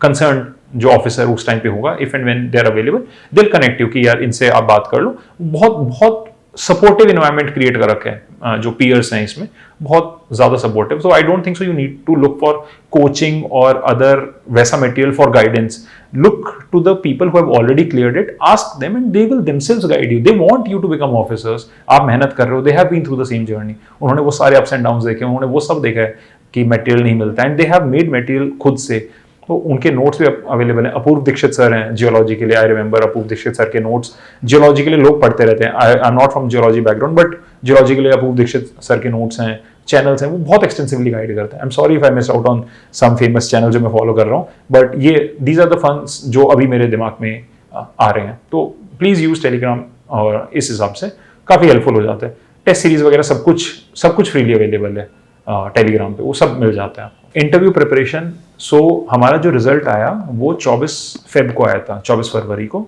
[SPEAKER 7] concern जो ऑफिसर उस टाइम पे होगा. If and when they are available, they will connect you कि यार इनसे आप बात कर लो. बहुत बहुत सपोर्टिव इन्वायरमेंट क्रिएट कर रखे हैं जो पीयर्स हैं इसमें, बहुत ज्यादा supportive. So I don't think so you need to look for coaching और अदर वैसा material for guidance. Look to the people who have already cleared it, ask them and they will themselves guide you. They want you to become officers. आप मेहनत कर रहे हो, they have been through the same journey. उन्होंने वो सारे ups and downs देखे, उन्होंने वो सब देखा है कि मटेरियल नहीं मिलता, and they have made material खुद से. तो उनके नोट्स भी अवेलेबल हैं. अपूर्व दीक्षित सर हैं जियोलॉजी के लिए. I remember Apoorv Dixit sir के नोट्स जियोलॉजी के लिए लोग पढ़ते रहते हैं. I am not from geology background, but geology के लिए अपूर्व दीक्षित सर के नोट्स हैं, चैनल्स हैं, वो बहुत एक्सटेंसिवली गाइड करते हैं. I am sorry if I miss out on some famous channel जो मैं फॉलो कर रहा हूँ, बट ये दीज आर द फंड्स जो अभी मेरे दिमाग में आ रहे हैं. तो प्लीज यूज टेलीग्राम, और इस हिसाब से काफ़ी हेल्पफुल हो जाता है. टेस्ट सीरीज वगैरह सब कुछ फ्रीली अवेलेबल है टेलीग्राम पे, वो सब मिल जाता है. इंटरव्यू प्रिपरेशन, सो हमारा जो रिजल्ट आया वो 24 फेब को आया था, 24 फरवरी को.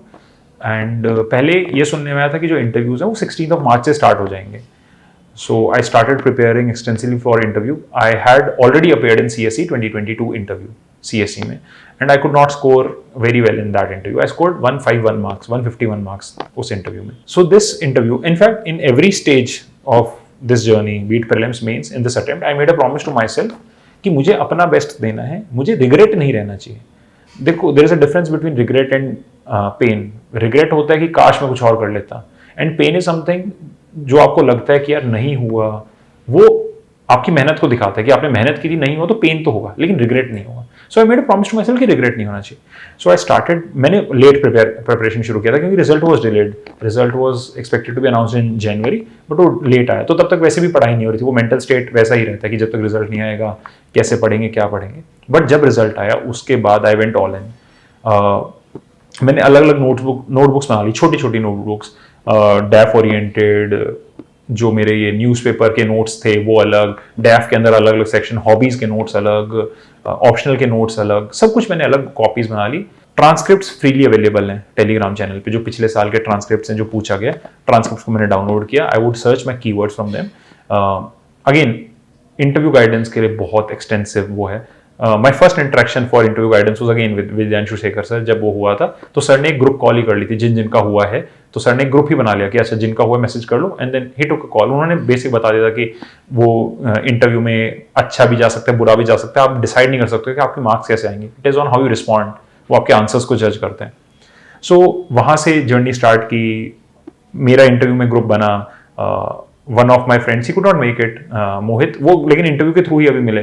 [SPEAKER 7] एंड पहले ये सुनने में आया था कि जो इंटरव्यूज हैं वो 16 मार्च से स्टार्ट हो जाएंगे. So I started preparing extensively for interview. I had already appeared in CSE 2022 interview CSE में, and I could not score very well in that interview. I scored 151 marks उस इंटरव्यू में. So this interview, in fact in every stage of this journey, be it prelims, mains, in this attempt, I made a promise to myself कि मुझे अपना best देना है, मुझे regret नहीं रहना चाहिए. देखो, there is a difference between regret and pain. Regret होता है कि काश मैं कुछ और कर लेता, एंड पेन इज समथिंग जो आपको लगता है कि यार नहीं हुआ, वो आपकी मेहनत को दिखाता है कि आपने मेहनत की थी, नहीं हुआ तो पेन तो होगा, लेकिन रिग्रेट नहीं होगा. So I made a promise to myself कि रिग्रेट नहीं होना चाहिए. सो आई स्टार्टेड, मैंने लेट प्रिपरेशन शुरू किया था क्योंकि result was delayed. Result was expected to be announced in January, but वो लेट आया. तो तब तक वैसे भी पढ़ाई नहीं हो रही थी. वो मेंटल स्टेट वैसा ही रहता है कि जब तक रिजल्ट नहीं आएगा कैसे पढ़ेंगे, क्या पढ़ेंगे. बट जब रिजल्ट आया उसके बाद आई वेंट ऑल इन. मैंने अलग अलग नोटबुक्स बना ली, छोटी छोटी नोटबुक्स, डैफ ओरिएंटेड, जो मेरे ये न्यूज़पेपर के नोट्स थे वो अलग, डैफ के अंदर अलग अलग सेक्शन, हॉबीज के नोट्स अलग, ऑप्शनल के नोट्स अलग, सब कुछ मैंने अलग कॉपीज बना ली. ट्रांसक्रिप्ट्स फ्रीली अवेलेबल हैं टेलीग्राम चैनल पे. जो पिछले साल के ट्रांसक्रिप्ट्स हैं जो पूछा गया, ट्रांसक्रिप्ट्स को मैंने डाउनलोड किया. I would search my keywords from them. Again interview guidance के लिए बहुत एक्सटेंसिव वो है. My first interaction for interview guidance was again with Vidyanshu Shekhar sir. जब वो हुआ था तो सर ने एक ग्रुप कॉल ही कर ली थी जिनका हुआ है. तो सर ने एक ग्रुप ही बना लिया कि अच्छा जिनका हुआ मैसेज कर लो, and then he took a call. उन्होंने बेसिक बता दिया था कि वो इंटरव्यू में अच्छा भी जा सकता है, बुरा भी जा सकता है. आप डिसाइड नहीं कर सकते कि आपके मार्क्स कैसे आएंगे. It is on how you respond. वो आपके आंसर्स को जज करते हैं. सो वहाँ से जर्नी स्टार्ट की. मेरा इंटरव्यू में ग्रुप बना. One of my friends, he could not make it, Mohit, वो लेकिन इंटरव्यू के थ्रू ही अभी मिले,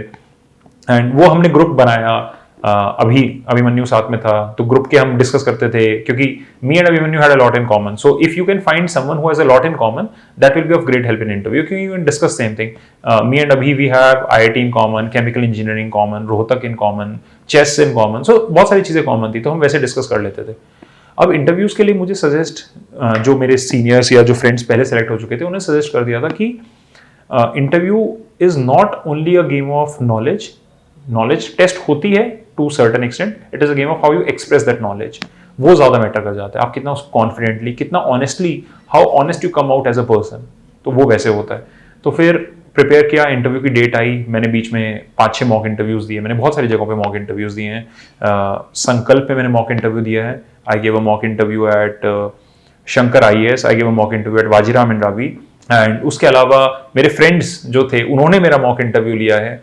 [SPEAKER 7] एंड वो हमने ग्रुप बनाया. अभिमन्यु साथ में था, तो ग्रुप के हम डिस्कस करते थे क्योंकि me and Abhimanyu had a lot in common. So if you can find someone who has a lot in common, that will be of great help in interview, क्योंकि you can discuss same thing. Me and Abhi we have IIT in common, chemical engineering common, Rohtak in common, chess in common. So बहुत सारी चीजें common थी, तो हम वैसे discuss कर लेते थे. अब इंटरव्यूज के लिए मुझे सजेस्ट, जो मेरे सीनियर्स या जो फ्रेंड्स पहले सेलेक्ट हो चुके थे, उन्हें सजेस्ट कर दिया था कि interview is not only a game of knowledge. Knowledge test होती है, to certain extent it is a game of how you express that knowledge. वो ज्यादा मैटर कर जाता है, आप कितना कॉन्फिडेंटली, कितना honestly, how honest you come out as a person, तो वो वैसे होता है. तो फिर प्रिपेयर किया, इंटरव्यू की डेट आई, मैंने बीच में 5-6 मॉक इंटरव्यूज दिए, मैंने बहुत सारी जगहों पे मॉक इंटरव्यूज दिए हैं. संकल्प पे मैंने मॉक इंटरव्यू दिया है, I gave a mock interview at Shankar IAS, I gave a mock interview at Vajiram and Ravi. And उसके अलावा मेरे फ्रेंड्स जो थे उन्होंने मेरा मॉक इंटरव्यू लिया है.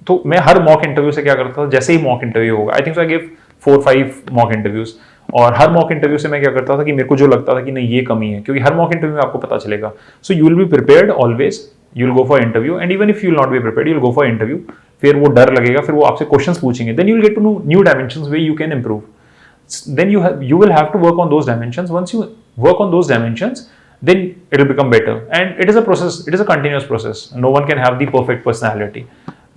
[SPEAKER 7] तो मैं हर मॉक इंटरव्यू से क्या करता था, जैसे ही मॉक इंटरव्यू होगा, आई think so I give 4-5 mock interviews, और हर मॉक इंटरव्यू से मैं क्या करता था कि मेरे को जो लगता था कि नहीं ये कमी है, क्योंकि हर मॉक इंटरव्यू में आपको पता चलेगा. So you will be prepared always, you will go for interview, and even if you will not be prepared you will go for interview. फिर वो डर लगेगा, फिर वो आपसे क्वेश्चंस पूछेंगे, then you will get to know new dimensions way you can improve. Then you will have to work on those dimensions. Once you work on those dimensions, then it will become better. And it is a process. It is a continuous process. No one can have the perfect personality.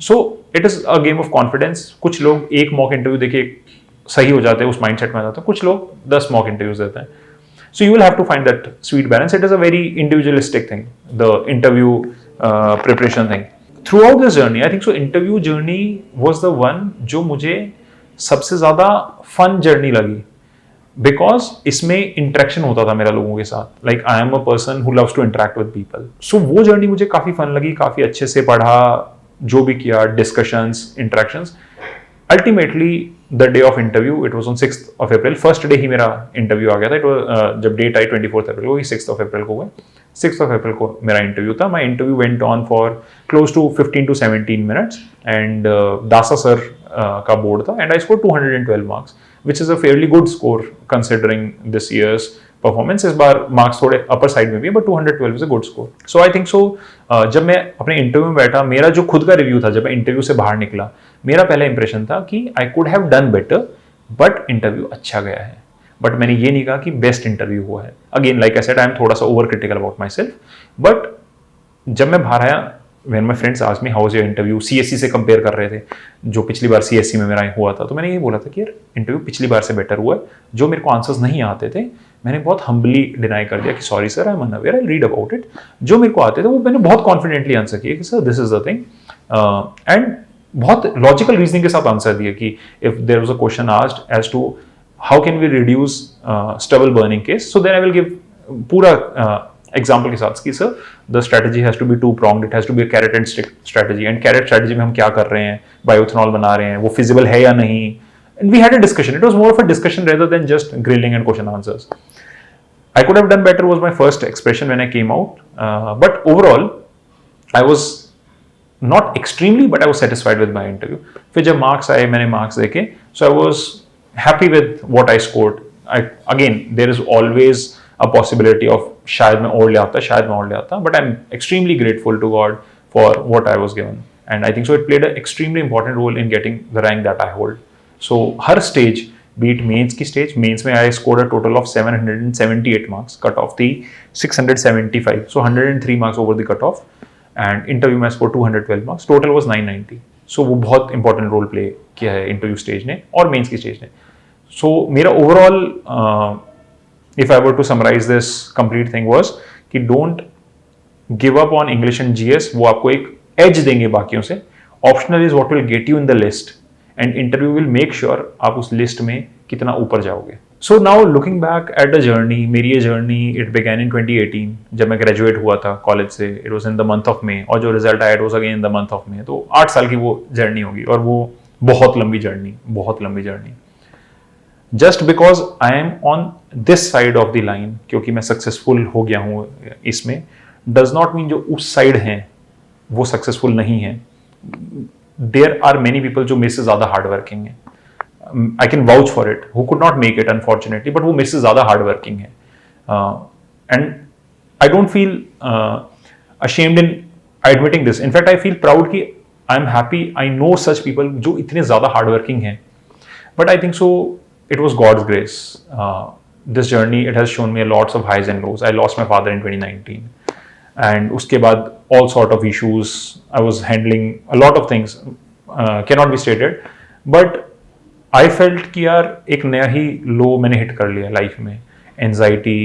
[SPEAKER 7] So it is a game of confidence. कुछ लोग एक mock interview देके सही हो जाते हैं, उस mindset में आ जाते हैं. कुछ लोग 10 मॉक इंटरव्यूज देते हैं. So you will have to find that sweet balance. It is a very individualistic thing, the interview preparation thing. Throughout this journey, I think so interview journey was the one जो मुझे सबसे ज्यादा fun journey लगी, because इसमें interaction होता था मेरा लोगों के साथ. Like I am a person who loves to interact with people. So वो जर्नी मुझे काफी फन लगी, काफी अच्छे से पढ़ा, जो भी किया, discussions, interactions. Ultimately the day of interview, it was on 6th of April. First day ही मेरा इंटरव्यू आ गया था. इट वाज जब डेट आई 24th April को, 6th of April को हुआ. 6th of April को मेरा इंटरव्यू था. My interview went on for close to 15 to 17 minutes, and Dasa sir का बोर्ड था, and I score 212 marks, which is a fairly good score considering this year's performance. इस बार marks थोड़े upper side में भी है, but 212 is a good score. So I think so जब मैं अपने इंटरव्यू में बैठा, मेरा जो खुद का रिव्यू था, जब मैं इंटरव्यू से बाहर निकला, मेरा पहला इंप्रेशन था कि I could have done better, but interview अच्छा गया है. बट मैंने ये नहीं कहा कि बेस्ट इंटरव्यू हुआ है. Again like I said, I am थोड़ा सा over critical about my self. But जब मैं बाहर आया, when my friends asked me how was your interview, CSC से कंपेयर कर रहे थे, जो पिछली बार CSC में मेरा हुआ था, तो मैंने ये बोला था कि यार इंटरव्यू पिछली बार से बेटर हुआ है. जो मेरे को आंसर्स नहीं आते थे, मैंने बहुत हम्बली डिनाई कर दिया कि sorry sir, I am unaware, I read about it. जो मेरे को आते थे वो मैंने बहुत कॉन्फिडेंटली आंसर किया कि sir this is the thing, and बहुत लॉजिकल रीजनिंग के साथ आंसर दिया कि if there was a question asked as to how can we reduce stubble burning case, so then I will give पूरा example के साथ कि sir the strategy has to be two pronged, it has to be a carrot and stick strategy, and carrot strategy में हम क्या कर रहे हैं, बायोइथेनॉल बना रहे हैं, वो फिजिबल है या नहीं. And we had a discussion. It was more of a discussion rather than just grilling and question answers. I could have done better was my first expression when I came out, but overall I was not extremely, but I was satisfied with my interview. फिर जब marks आए, मैंने marks देखे, so I was happy with what I scored. Again, there is always a possibility of शायद मैं और ले आता, शायद मैं और ले आता, but I'm extremely grateful to God for what I was given, and I think so it played an extremely important role in getting the rank that I hold. So her stage, be it mains की stage, mains में I scored a total of 778 marks, cut off थी 675, so 103 marks over the cut off, and interview में I scored 212 marks, total was 990. So वो बहुत important role play किया है interview stage ने और mains की stage ने. So मेरा overall if I were to summarize this complete thing was कि don't give up on English and GS, वो आपको एक edge देंगे बाकियों से. Optional is what will get you in the list, and interview will make sure आप उस list में कितना ऊपर जाओगे. So now looking back at the journey, मेरी ये journey it began in 2018 जब मैं graduate हुआ था college से. It was in the month of May, और जो result आया it was again in the month of May. तो 8 साल की वो journey होगी, और वो बहुत लंबी journey. Just because I am on this side of the line, क्योंकि मैं successful हो गया हूँ इसमें, does not mean जो उस side हैं वो successful नहीं हैं. There are many people जो मेरे से ज़्यादा hard working हैं. I can vouch for it, who could not make it unfortunately, but वो मेरे से ज़्यादा hard working हैं. And I don't feel ashamed in admitting this. In fact, I feel proud कि I am happy I know such people जो इतने ज़्यादा hard working हैं. But I think so it was God's grace. This journey, it has shown me lots of highs and lows. I lost my father in 2019, and उसके बाद all sort of issues. I was handling a lot of things, cannot be stated, but I felt कि यार एक नया ही low मैंने hit कर लिया life में. Anxiety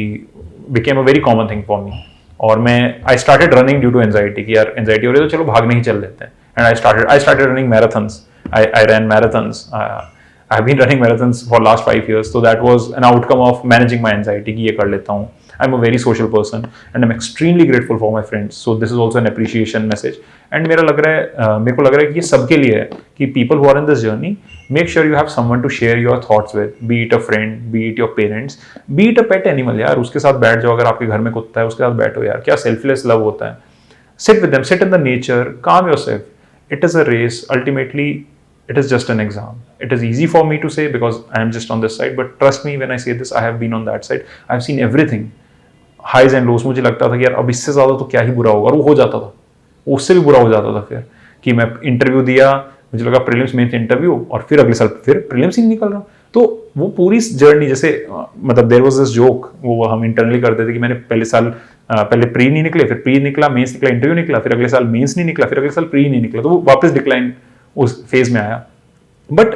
[SPEAKER 7] became a very common thing for me, और मैं I started running due to anxiety कि यार anxiety हो रही है तो चलो भागने ही चल लेते हैं. And I started running marathons. I ran marathons. I've been running marathons for last 5 years, so that was an outcome of managing my anxiety कि ये कर लेता हूँ. I'm a very social person and I'm extremely grateful for my friends. So this is also an appreciation message. And मेरे को लग रहा है कि ये सबके लिए है कि people who are in this journey, make sure you have someone to share your thoughts with, be it a friend, be it your parents, be it a pet animal. यार उसके साथ बैठ जाओ, अगर आपके घर में कुत्ता है उसके साथ बैठो यार, क्या selfless love होता है. Sit with them, sit in the nature, calm yourself. It is a race. Ultimately, it is just an exam. It is easy for me to say because I am just on this side, but trust me when I say this, I have been on that side. I have seen everything. Highs and lows. मुझे लगता था कि यार अब इससे ज़्यादा तो क्या ही बुरा होगा, और वो हो जाता था, उससे भी बुरा हो जाता था. फिर कि मैं इंटरव्यू दिया, मुझे लगा प्रीलिम्स मेंस इंटरव्यू, और फिर अगले साल फिर प्रीलिम्स ही निकल रहा. तो वो पूरी जर्नी जैसे मतलब देयर वाज दिस जोक, वो हम इंटरनली करते थे कि मैंने पहले प्री नहीं निकले, फिर प्री निकला, मेंस निकला, इंटरव्यू निकला, फिर अगले साल मेंस नहीं निकला, फिर अगले साल प्री नहीं निकला, तो वो वापस डिक्लाइन उस फेज में आया. But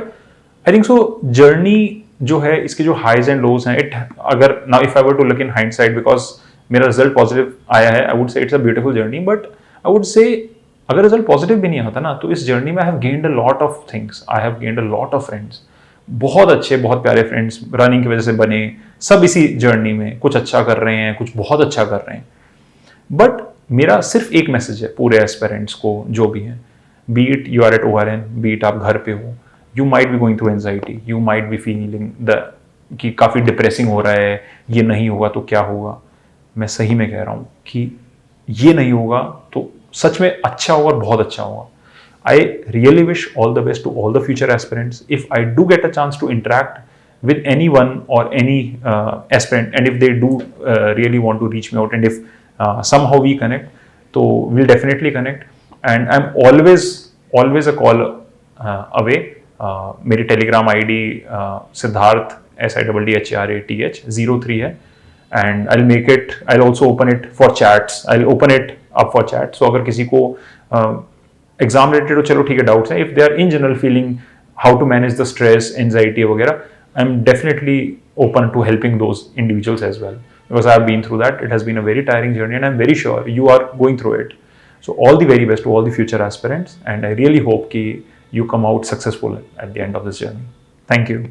[SPEAKER 7] I think so journey जो है, इसके जो हाइज एंड लोज हैं, इट अगर now if I were to look in hindsight, because मेरा रिजल्ट पॉजिटिव आया है, I would say it's a beautiful journey. But I would say अगर रिजल्ट पॉजिटिव भी नहीं आता ना, तो इस जर्नी में I have gained a lot of things. I have gained a lot of friends, बहुत अच्छे बहुत प्यारे फ्रेंड्स रनिंग की वजह से बने. सब इसी जर्नी में कुछ अच्छा कर रहे हैं, कुछ बहुत अच्छा कर रहे हैं. बट मेरा सिर्फ एक मैसेज है पूरे एस्पिरेंट्स को जो भी हैं, be it you are at ORN, be it आप घर पे हो, you might be going through anxiety, you might be feeling कि काफ़ी डिप्रेसिंग हो रहा है, ये नहीं होगा तो क्या होगा. मैं सही में कह रहा हूँ कि ये नहीं होगा तो सच में अच्छा होगा और बहुत अच्छा होगा. I really wish all the best to all the future aspirants. If I do get a chance to interact with anyone or any aspirant, and if they do really want to reach me out, and if somehow we connect, so we'll definitely connect. And I'm always a call away. मेरी Telegram ID Siddharth SIDDHRATH 03 है. And I'll also open it for chats. I'll open it up for chat. So अगर किसी को exam related, तो चलो ठीक है, doubts हैं. If they are in general feeling how to manage the stress, anxiety वगैरह, I am definitely open to helping those individuals as well, because I have been through that. It has been a very tiring journey and I am very sure you are going through it. So all the very best to all the future aspirants, and I really hope कि you come out successful at the end of this journey. Thank you.